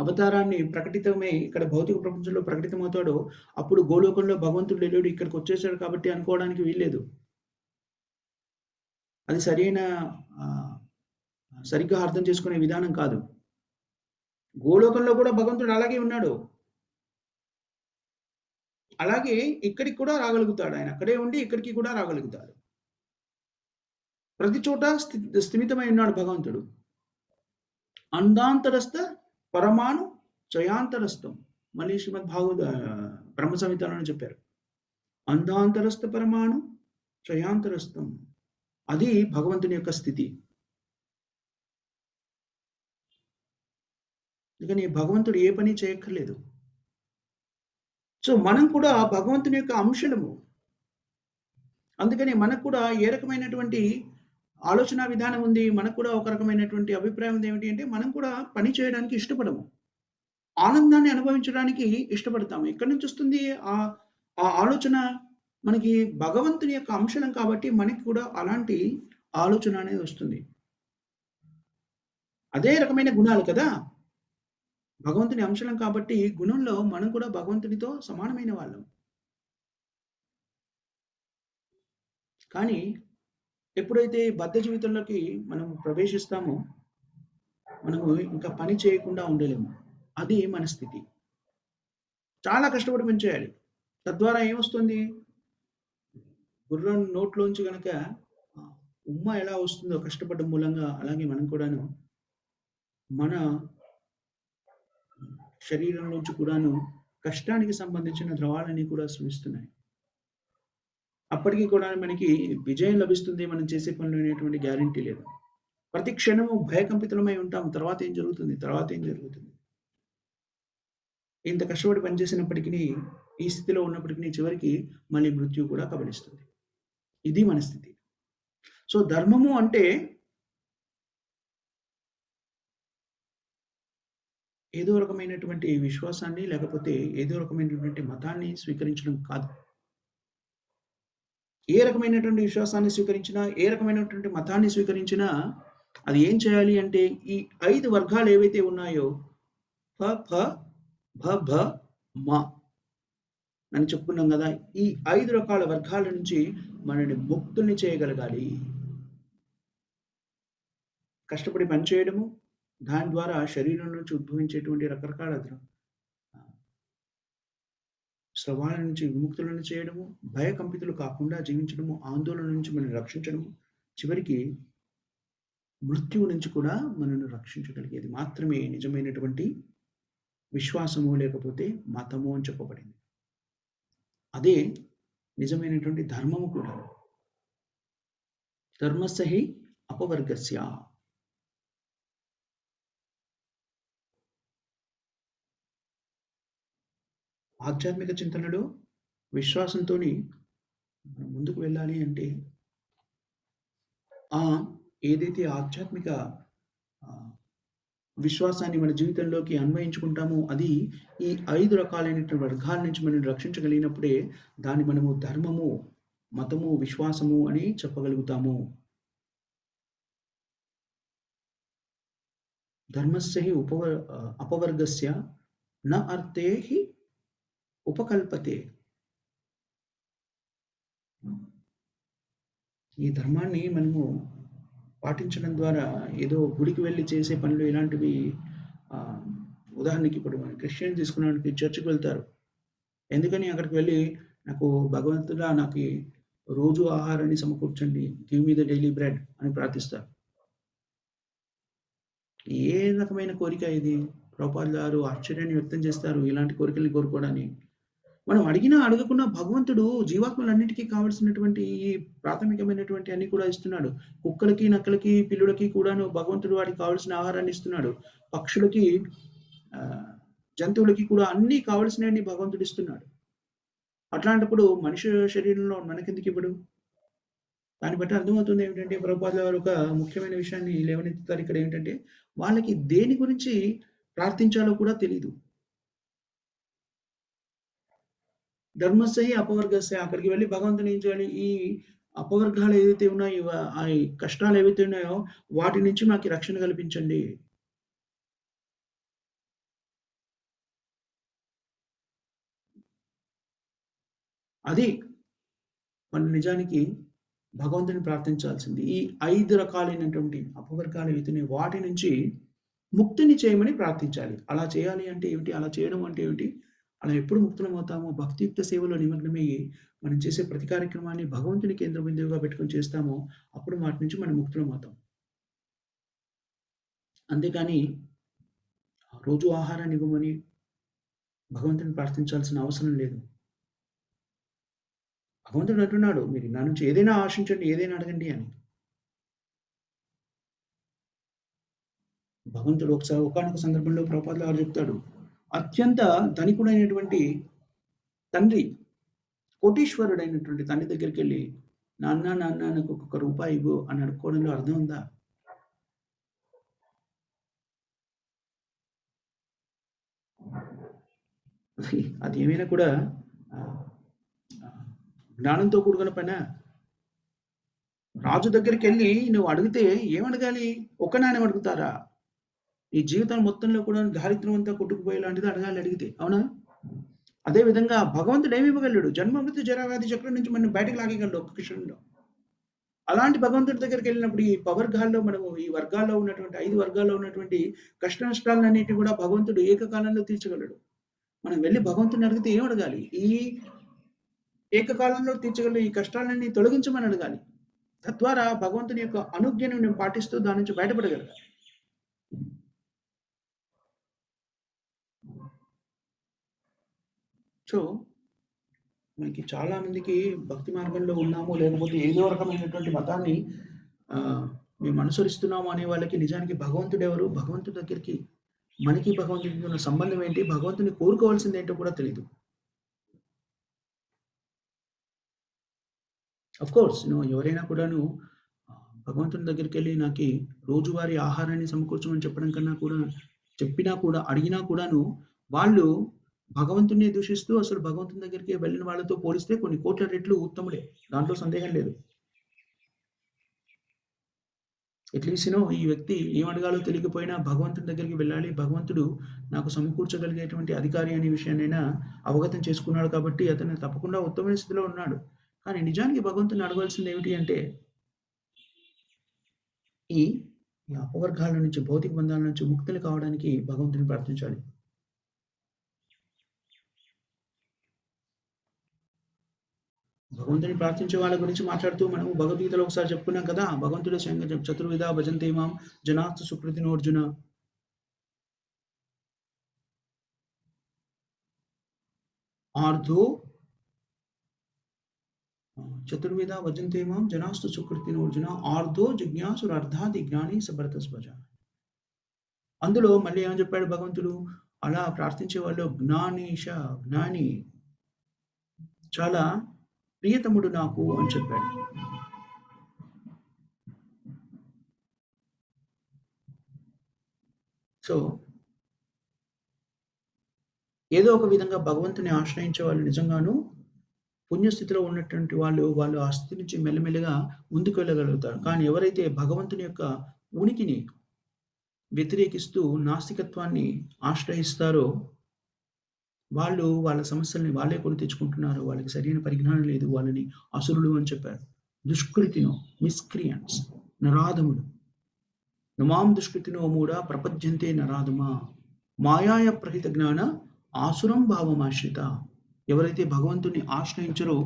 అవతారాన్ని ప్రకటితమై ఇక్కడ భౌతిక ప్రపంచంలో ప్రకటితమవుతాడో అప్పుడు గోలోకంలో భగవంతుడు లేడు, ఇక్కడికి వచ్చేసాడు కాబట్టి అనుకోవడానికి వీల్లేదు. అది సరిగ్గా అర్థం చేసుకునే విధానం కాదు. గోలోకంలో కూడా భగవంతుడు అలాగే ఉన్నాడు. అలాగే ఇక్కడికి కూడా రాగలుగుతాడు. ఆయన అక్కడే ఉండి ఇక్కడికి కూడా రాగలుగుతాడు. ప్రతి చోట స్థిమితమై ఉన్నాడు భగవంతుడు. అందాంతరస్థ పరమాణు చయాంతరస్థం. మళ్ళీ శ్రీమద్ భాగవత బ్రహ్మ సంహితలోనే చెప్పారు. అందాంతరస్థ పరమాణు చయాంతరస్థం. అది భగవంతుని యొక్క స్థితి. అందుకని భగవంతుడు ఏ పని చేయక్కర్లేదు. సో మనం కూడా భగవంతుని యొక్క అంశలము. అందుకని మనకు కూడా ఏ రకమైనటువంటి ఆలోచన విధానం ఉంది, మనకు కూడా ఒక రకమైనటువంటి అభిప్రాయం ఉంది. ఏమిటి అంటే మనం కూడా పని చేయడానికి ఇష్టపడము, ఆనందాన్ని అనుభవించడానికి ఇష్టపడతాము. ఎక్కడి నుంచి వస్తుంది ఆ ఆలోచన? మనకి భగవంతుని యొక్క అంశలం కాబట్టి మనకి కూడా అలాంటి ఆలోచన అనేది వస్తుంది. అదే రకమైన గుణాలు కదా, భగవంతుని అంశలం కాబట్టి గుణంలో మనం కూడా భగవంతునితో సమానమైన వాళ్ళం. కానీ ఎప్పుడైతే బద్ధ జీవితంలోకి మనం ప్రవేశిస్తామో మనము ఇంకా పని చేయకుండా ఉండలేము. అది మన స్థితి. చాలా కష్టపడి పని చేయాలి. తద్వారా ఏమొస్తుంది? గుర్రం నోట్లోంచి గనక ఉమ్మ ఎలా వస్తుందో కష్టపడడం మూలంగా, అలాగే మనం కూడాను మన శరీరం నుంచి కూడాను కష్టానికి సంబంధించిన ద్రవాలన్నీ కూడా స్రవిస్తున్నాయి. అప్పటికి కూడా మనకి విజయం లభిస్తుంది మనం చేసే పనులు అనేటువంటి గ్యారంటీ లేదు. ప్రతి క్షణము భయకంపితులమై ఉంటాము. తర్వాత ఏం జరుగుతుంది? ఇంత కష్టపడి పనిచేసినప్పటికీ, ఈ స్థితిలో ఉన్నప్పటికీ చివరికి మళ్ళీ మృత్యు కూడా కబలిస్తుంది. ఇది మన స్థితి. సో ధర్మము అంటే ఏదో రకమైనటువంటి విశ్వాసాన్ని లేకపోతే ఏదో రకమైనటువంటి మతాన్ని స్వీకరించడం కాదు. ఏ రకమైనటువంటి విశ్వాసాన్ని స్వీకరించినా, ఏ రకమైనటువంటి మతాన్ని స్వీకరించినా అది ఏం చేయాలి అంటే ఈ 5 వర్గాలు ఏవైతే ఉన్నాయో ఫ ఫ భ భ మ అని చెప్పుకున్నాం కదా. ఈ 5 రకాల వర్గాల నుంచి మనల్ని ముక్తుల్ని చేయగలగాలి. కష్టపడి పనిచేయడము, దాని ద్వారా శరీరం నుంచి ఉద్భవించేటువంటి రకరకాల స్రవాల నుంచి విముక్తులను చేయడము, భయకంపితులు కాకుండా జీవించడము, ఆందోళన నుంచి మనల్ని రక్షించడము, చివరికి మృత్యువు నుంచి కూడా మనల్ని రక్షించగలిగేది మాత్రమే నిజమైనటువంటి విశ్వాసము లేకపోతే మతము అని చెప్పబడింది. అదే నిజమైనటువంటి ధర్మము కూడా. ధర్మస్య హి అపవర్గస్య. ఆధ్యాత్మిక చింతనలో విశ్వాసంతో ముందుకు వెళ్ళాలి అంటే ఏదైతే ఆధ్యాత్మిక విశ్వాసాన్ని మన జీవితంలోకి అన్వయించుకుంటామో అది ఈ 5 రకాలైనటువంటి వర్గాల నుంచి మనల్ని రక్షించగలిగినప్పుడే దాన్ని మనము ధర్మము, మతము, విశ్వాసము అని చెప్పగలుగుతాము. ధర్మస్య హి అపవర్గస్య న అర్థే హి ఉపకల్పతే. ఈ ధర్మాన్ని మనము పాటించడం ద్వారా ఏదో గుడికి వెళ్లి చేసే పనులు ఇలాంటివి ఉదాహరణకి ఇప్పుడు మన క్రిస్టియన్ తీసుకున్నానికి చర్చికి వెళ్తారు. ఎందుకని అక్కడికి వెళ్ళి నాకు భగవంతుడా నాకు రోజు ఆహారాన్ని సమకూర్చండి, give me the daily bread అని ప్రార్థిస్తారు. ఏ రకమైన కోరిక ఇది? ప్రభుపాదుల వారు ఆశ్చర్యాన్ని వ్యక్తం చేస్తారు ఇలాంటి కోరికల్ని కోరుకోవడాన్ని. మనం అడిగినా అడగకున్నా భగవంతుడు జీవాత్మలన్నిటికీ కావలసినటువంటి ఈ ప్రాథమికమైనటువంటి అన్ని కూడా ఇస్తున్నాడు. కుక్కలకి, నక్కలకి, పిల్లులకి కూడాను భగవంతుడు వాటికి కావలసిన ఆహారాన్ని ఇస్తున్నాడు. పక్షులకి, జంతువులకి కూడా అన్ని కావలసినవన్నీ భగవంతుడు ఇస్తున్నాడు. అట్లాంటప్పుడు మనిషి శరీరంలో మనకెందుకు ఇవ్వడు? దాన్ని బట్టి అర్థమవుతుంది ఏమిటంటే ప్రభుపాదుల వారు ఒక ముఖ్యమైన విషయాన్ని లేవనెత్తుతారు ఇక్కడ ఏంటంటే వాళ్ళకి దేని గురించి ప్రార్థించాలో కూడా తెలీదు. ధర్మస్య అపవర్గస్య, అక్కడికి వెళ్ళి భగవంతుని ఏం చేయాలి? ఈ అపవర్గాలు ఏదైతే ఉన్నాయో, ఆ కష్టాలు ఏవైతే ఉన్నాయో వాటి నుంచి మాకు రక్షణ కల్పించండి. అది మన నిజానికి భగవంతుని ప్రార్థించాల్సింది. ఈ 5 రకాలైనటువంటి అపవర్గాలు ఏవైతున్నాయో వాటి నుంచి ముక్తిని చేయమని ప్రార్థించాలి. అలా చేయాలి అంటే ఏమిటి? అలా చేయడం అంటే ఏమిటి? అలా ఎప్పుడు ముక్తులమవుతామో భక్తియుక్త సేవలో నిమగ్నమయ్యి మనం చేసే ప్రతి కార్యక్రమాన్ని భగవంతుని కేంద్ర బిందువుగా పెట్టుకొని చేస్తామో అప్పుడు వాటి నుంచి మనం ముక్తులమవుతాం. అంతేకాని రోజు ఆహారాన్ని ఇవ్వమని భగవంతుని ప్రార్థించాల్సిన అవసరం లేదు. భగవంతుడు అంటున్నాడు మీరు నా నుంచి ఏదైనా ఆశించండి, ఏదైనా అడగండి అని. భగవంతుడు ఒకసారి ఒకానొక సందర్భంలో ప్రభుపాదుల వారు చెప్తాడు, అత్యంత ధనికుడైనటువంటి తండ్రి, కోటీశ్వరుడైనటువంటి తండ్రి దగ్గరికి వెళ్ళి నాన్న నాకు ఒక్క రూపాయి ఇవ్వు అని అడుక్కోవడంలో అర్థం ఉందా? అది ఏమైనా కూడా జ్ఞానంతో కూడుకున్న పనా? రాజు దగ్గరికి వెళ్ళి నువ్వు అడిగితే ఏమడగాలి? ఒక్క నాణ్యం అడుగుతారా? ఈ జీవితం మొత్తంలో కూడా దారిద్ర్యం అంతా కొట్టుకుపోయేలాంటిది అడగాలి అడిగితే, అవునా? అదే విధంగా భగవంతుడు ఏమి ఇవ్వగలడు? జన్మ మృత్యు జరావ్యాధి చక్రం నుంచి మనం బయటకు లాగగలడు ఒక్క క్షణంలో. అలాంటి భగవంతుడి దగ్గరికి వెళ్ళినప్పుడు ఈ పవర్గాల్లో మనము ఈ వర్గాల్లో ఉన్నటువంటి 5 వర్గాల్లో ఉన్నటువంటి కష్ట నష్టాలన్నిటిని కూడా భగవంతుడు ఏకకాలంలో తీర్చగలడు. మనం వెళ్ళి భగవంతుని అడిగితే ఏం అడగాలి? ఈ ఏకకాలంలో తీర్చగల ఈ కష్టాలన్నీ తొలగించమని అడగాలి. తద్వారా భగవంతుని యొక్క అనుజ్ఞను నేను పాటిస్తూ దాని నుంచి బయటపడగలగాలి. సో మనకి చాలా మందికి భక్తి మార్గంలో ఉన్నాము, లేకపోతే ఏదో రకమైనటువంటి మతాన్ని మేము అనుసరిస్తున్నాము అనే వాళ్ళకి నిజానికి భగవంతుడు ఎవరు? భగవంతుడి దగ్గరికి మనకి భగవంతుడికి ఉన్న సంబంధం ఏంటి? భగవంతుని కోరుకోవాల్సింది ఏంటో కూడా తెలీదు. అఫ్‌కోర్స్ ఎవరైనా కూడాను భగవంతుని దగ్గరికి వెళ్ళి నాకు రోజువారీ ఆహారాన్ని సమకూర్చమని చెప్పడం కన్నా కూడా చెప్పినా కూడా అడిగినా కూడాను వాళ్ళు భగవంతుడిని దూషిస్తూ అసలు భగవంతుని దగ్గరికి వెళ్ళిన వాళ్ళతో పోలిస్తే కొన్ని కోట్ల రెట్లు ఉత్తముడే. దాంట్లో సందేహం లేదు. అట్‌లీస్ట్ ఈ వ్యక్తి ఏం అడగాలో తెలియకపోయినా భగవంతుని దగ్గరికి వెళ్ళాలి. భగవంతుడు నాకు సమకూర్చగలిగేటువంటి అధికారి అనే విషయాన్నైనా అవగతం చేసుకున్నాడు కాబట్టి అతను తప్పకుండా ఉత్తమమైన స్థితిలో ఉన్నాడు. కానీ నిజానికి భగవంతుని అడగాల్సింది ఏమిటి అంటే ఈ అపవర్గాల నుంచి, భౌతిక బంధాల నుంచి ముక్తులు కావడానికి భగవంతుని ప్రార్థించాలి. భగవంతుని ప్రార్థించే వాళ్ళ గురించి మాట్లాడుతూ మనం భగవద్గీతలో ఒకసారి చెప్పుకున్నాం కదా! భగవంతుడు స్వయంగా చతుర్విధ భజంతే మాం జనాస్తు సుకృతినోర్జున. ఆర్ధో చతుర్విధ భజంతే మాం జనాస్తు సుకృతినోర్జున ఆర్ధో జిజ్ఞాసురర్థాది జ్ఞాని సభరతస్వజ. అందులో మళ్ళీ ఏమని చెప్పాడు భగవంతుడు? అలా ప్రార్థించే వాళ్ళు జ్ఞాని చాలా ప్రియతముడు నాకు అని చెప్పాడు. సో, ఏదో ఒక విధంగా భగవంతుని ఆశ్రయించే వాళ్ళు నిజంగాను పుణ్యస్థితిలో ఉన్నటువంటి వాళ్ళు ఆ స్థితి నుంచి మెల్లమెల్లగా ముందుకు వెళ్ళగలుగుతారు. కానీ ఎవరైతే భగవంతుని యొక్క ఉనికిని వ్యతిరేకిస్తూ నాస్తికత్వాన్ని ఆశ్రయిస్తారో, వాళ్ళు వాళ్ళ సమస్యల్ని వాళ్ళే కొని తెచ్చుకుంటున్నారు. వాళ్ళకి సరైన పరిజ్ఞానం లేదు. వాళ్ళని అసురులు అని చెప్పారు. దుష్కృతినో, మిస్‌క్రియంట్స్, నరాధములు. నమాం దుష్కృతినో మూఢా ప్రపద్యంతే నరాధమా మాయాయ ప్రహిత జ్ఞాన ఆసురం భావమాశ్రిత. ఎవరైతే భగవంతుడిని ఆశ్రయించరో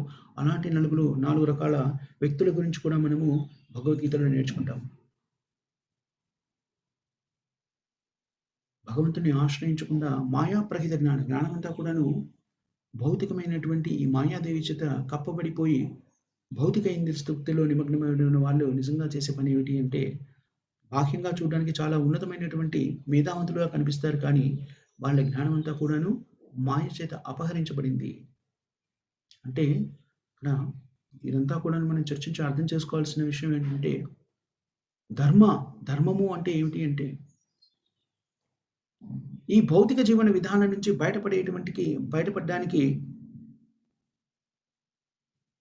అలాంటి 4 రకాల వ్యక్తుల గురించి కూడా మనము భగవద్గీతలో నేర్చుకుంటాం. భగవంతుని ఆశ్రయించకుండా మాయాప్రహిత జ్ఞానం అంతా కూడాను భౌతికమైనటువంటి ఈ మాయాదేవి చేత కప్పబడిపోయి భౌతిక ఇంద్రియ స్థుప్తిలో నిమగ్నమైన వాళ్ళు నిజంగా చేసే పని ఏమిటి అంటే, బాహ్యంగా చూడడానికి చాలా ఉన్నతమైనటువంటి మేధావంతులుగా కనిపిస్తారు. కానీ వాళ్ళ జ్ఞానం అంతా కూడాను మాయ చేత అపహరించబడింది. అంటే ఇక్కడ ఇదంతా కూడా మనం చర్చించి అర్థం చేసుకోవాల్సిన విషయం ఏంటంటే, ధర్మము అంటే ఏమిటి అంటే, ఈ భౌతిక జీవన విధానం నుంచి బయటపడడానికి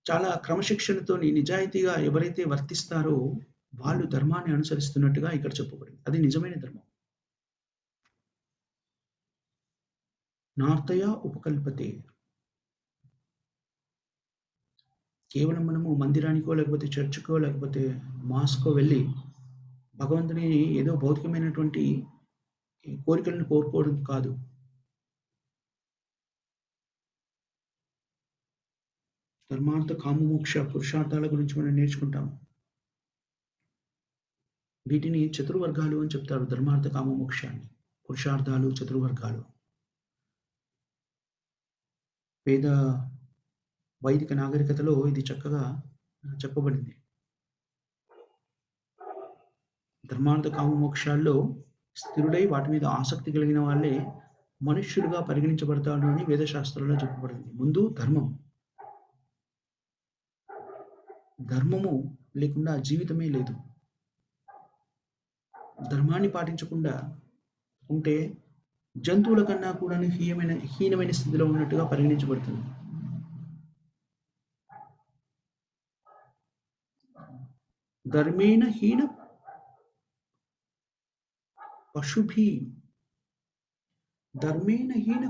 చాలా క్రమశిక్షణతోని నిజాయితీగా ఎవరైతే వర్తిస్తారో వాళ్ళు ధర్మాన్ని అనుసరిస్తున్నట్టుగా ఇక్కడ చెప్పబడింది. అది నిజమైన ధర్మం. నార్తయ ఉపకల్పతే. కేవలం మనము మందిరానికో లేకపోతే చర్చ్‌కో లేకపోతే మాస్‌కో వెళ్ళి భగవంతుని ఏదో భౌతికమైనటువంటి కోరికలను కోరుకోవడం కాదు. ధర్మార్థ కామమోక్ష పురుషార్థాల గురించి మనం నేర్చుకుంటాం. వీటిని చతుర్వర్గాలు అని చెప్తారు. ధర్మార్థ కామమోక్షాన్ని. పురుషార్థాలు చతుర్వర్గాలు. వేద వైదిక నాగరికతలో ఇది చక్కగా చెప్పబడింది. ధర్మార్థ కామమోక్షాల్లో స్థిరుడై వాటి మీద ఆసక్తి కలిగిన వాళ్ళే మనుష్యులుగా పరిగణించబడతాడు అని వేదశాస్త్రంలో చెప్పబడింది. ముందు ధర్మము లేకుండా జీవితమే లేదు. ధర్మాన్ని పాటించకుండా ఉంటే జంతువుల కన్నా కూడా హీనమైన స్థితిలో ఉన్నట్టుగా పరిగణించబడుతుంది. ధర్మేణ హీన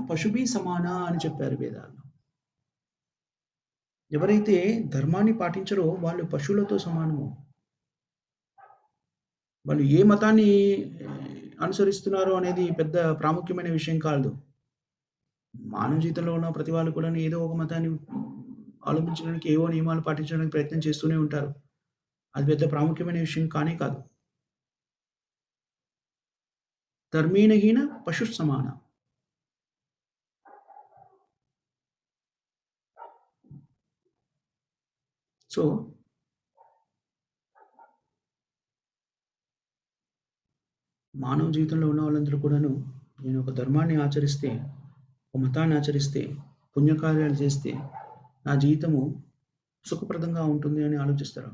పశుభి సమాన అని చెప్పారు వేదాల్లో. ఎవరైతే ధర్మాన్ని పాటించరో వాళ్ళు పశువులతో సమానము. వాళ్ళు ఏ మతాన్ని అనుసరిస్తున్నారో అనేది పెద్ద ప్రాముఖ్యమైన విషయం కాదు. మానవ జీవితంలో ఉన్న ప్రతి వాళ్ళు కూడా ఏదో ఒక మతాన్ని అవలంబించడానికి ఏవో నియమాలు పాటించడానికి ప్రయత్నం చేస్తూనే ఉంటారు. అది పెద్ద ప్రాముఖ్యమైన విషయం కానే కాదు. ధర్మేణ హీన పశు సమాన. సో మానవ జీవితంలో ఉన్న వాళ్ళందరూ కూడాను నేను ఒక ధర్మాన్ని ఆచరిస్తే, ఒక మతాన్ని ఆచరిస్తే, పుణ్యకార్యాలు చేస్తే నా జీవితము సుఖప్రదంగా ఉంటుంది అని ఆలోచిస్తారు.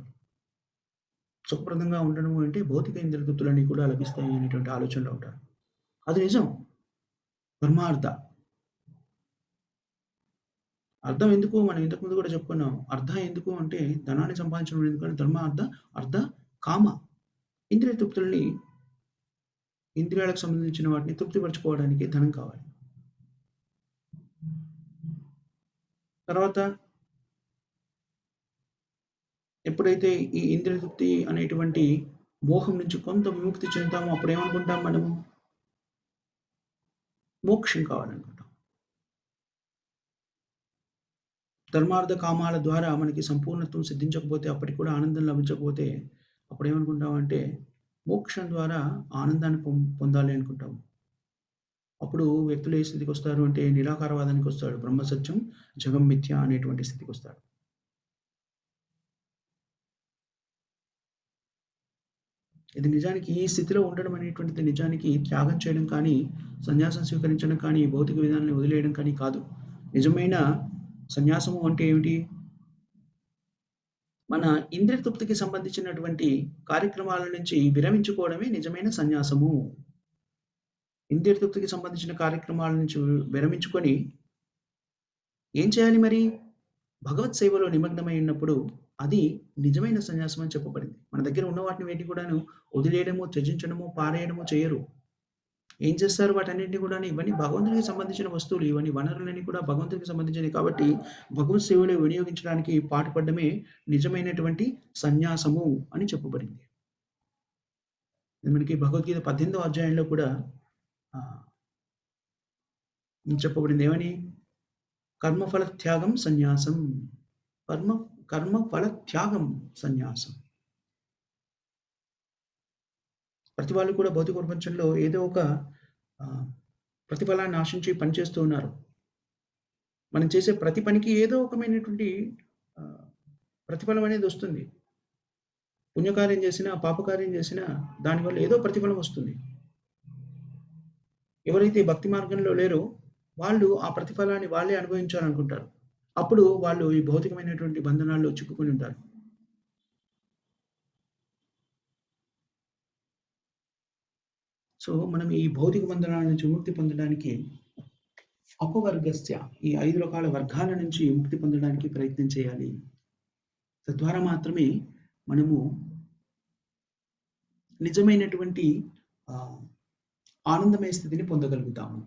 సుఖప్రదంగా ఉండడం అంటే భౌతిక ఇంద్రియ తృప్తులన్నీ కూడా లభిస్తాయి అనేటువంటి ఆలోచనలో ఉంటారు. అది నిజం. ధర్మార్థ అర్థం ఎందుకు మనం ఇంతకుముందు కూడా చెప్పుకున్నాం. అర్థం ఎందుకు అంటే ధనాన్ని సంపాదించడం ఎందుకంటే అర్థ కామ ఇంద్రియ తృప్తుల్ని ఇంద్రియాలకు సంబంధించిన వాటిని తృప్తిపరచుకోవడానికి ధనం కావాలి. తర్వాత ఎప్పుడైతే ఈ ఇంద్రియ తృప్తి అనేటువంటి మోహం నుంచి కొంత విముక్తి చెందుతామో అప్పుడు ఏమనుకుంటాం మనము? మోక్షం కావాలనుకుంటాం. ధర్మార్థ కామాల ద్వారా మనకి సంపూర్ణత్వం సిద్ధించకపోతే, అప్పటికి కూడా ఆనందం లభించకపోతే అప్పుడు ఏమనుకుంటాం అంటే మోక్షం ద్వారా ఆనందాన్ని పొందాలి అనుకుంటాం. అప్పుడు వ్యక్తులు ఏ స్థితికి వస్తారు అంటే నిరాకారవాదానికి వస్తాడు. బ్రహ్మ సత్యం జగం మిథ్య అనేటువంటి స్థితికి వస్తాడు. ఇది నిజానికి ఈ స్థితిలో ఉండడం అనేటువంటిది నిజానికి త్యాగం చేయడం కానీ, సన్యాసం స్వీకరించడం కానీ, భౌతిక విధానాన్ని వదిలేయడం కానీ కాదు. నిజమైన సన్యాసము అంటే ఏమిటి? మన ఇంద్రియ తృప్తికి సంబంధించినటువంటి కార్యక్రమాల నుంచి విరమించుకోవడమే నిజమైన సన్యాసము. ఇంద్రియ తృప్తికి సంబంధించిన కార్యక్రమాల నుంచి విరమించుకొని ఏం చేయాలి మరి? భగవత్ సేవలో నిమగ్నమై ఉన్నప్పుడు అది నిజమైన సన్యాసం అని చెప్పబడింది. మన దగ్గర ఉన్న వాటిని వేటిని కూడాను వదిలేయడమో, త్యజించడమో, పారేయడమో చేయరు. ఏం చేస్తారు వాటన్నిటిని కూడాను ఇవన్నీ భగవంతునికి సంబంధించిన వస్తువులు. ఇవన్నీ వనరులన్నీ కూడా భగవంతునికి సంబంధించినవి కాబట్టి భగవత్ సేవలో వినియోగించడానికి పాటుపడడమే నిజమైనటువంటి సన్యాసము అని చెప్పబడింది. ఇది మనకి భగవద్గీత 18వ అధ్యాయంలో కూడా ఆహ్, చెప్పబడింది. ఏమని? కర్మఫల త్యాగం సన్యాసం. కర్మ కర్మఫల త్యాగం సన్యాసం. ప్రతి వాళ్ళు కూడా భౌతిక ప్రపంచంలో ఏదో ఒక ఆహ్, ప్రతిఫలాన్ని ఆశించి పనిచేస్తూ ఉన్నారు. మనం చేసే ప్రతి పనికి ఏదో ఒకమైనటువంటి ఆహ్, ప్రతిఫలం అనేది వస్తుంది. పుణ్యకార్యం చేసినా, పాపకార్యం చేసినా దానివల్ల ఏదో ప్రతిఫలం వస్తుంది. ఎవరైతే భక్తి మార్గంలో లేరో వాళ్ళు ఆ ప్రతిఫలాన్ని వాళ్ళే అనుభవించాలనుకుంటారు. అప్పుడు వాళ్ళు ఈ భౌతికమైనటువంటి బంధనాల్లో చిక్కుకొని ఉంటారు. సో, మనం ఈ భౌతిక బంధనాల నుంచి విముక్తి పొందడానికి అపవర్గస్య ఈ 5 రకాల వర్గాల నుంచి ముక్తి పొందడానికి ప్రయత్నం చేయాలి. తద్వారా మాత్రమే మనము నిజమైనటువంటి ఆహ్, ఆనందమయ స్థితిని పొందగలుగుతాము.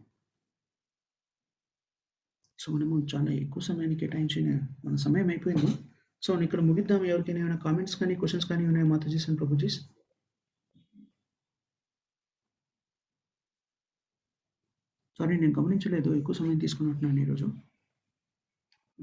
సో, మనము చాలా ఎక్కువ సమయాన్ని కేటాయించిన మన సమయం అయిపోయింది. సో, ఇక్కడ ముగిద్దాం. ఎవరికైనా ఏమైనా కామెంట్స్ కానీ, క్వెషన్స్ కానీ ఉన్నాయా మాతాజీస్ అండ్ ప్రభుజీస్? సారీ, నేను గమనించలేదు. ఎక్కువ సమయం తీసుకున్నట్టున్నాను ఈరోజు.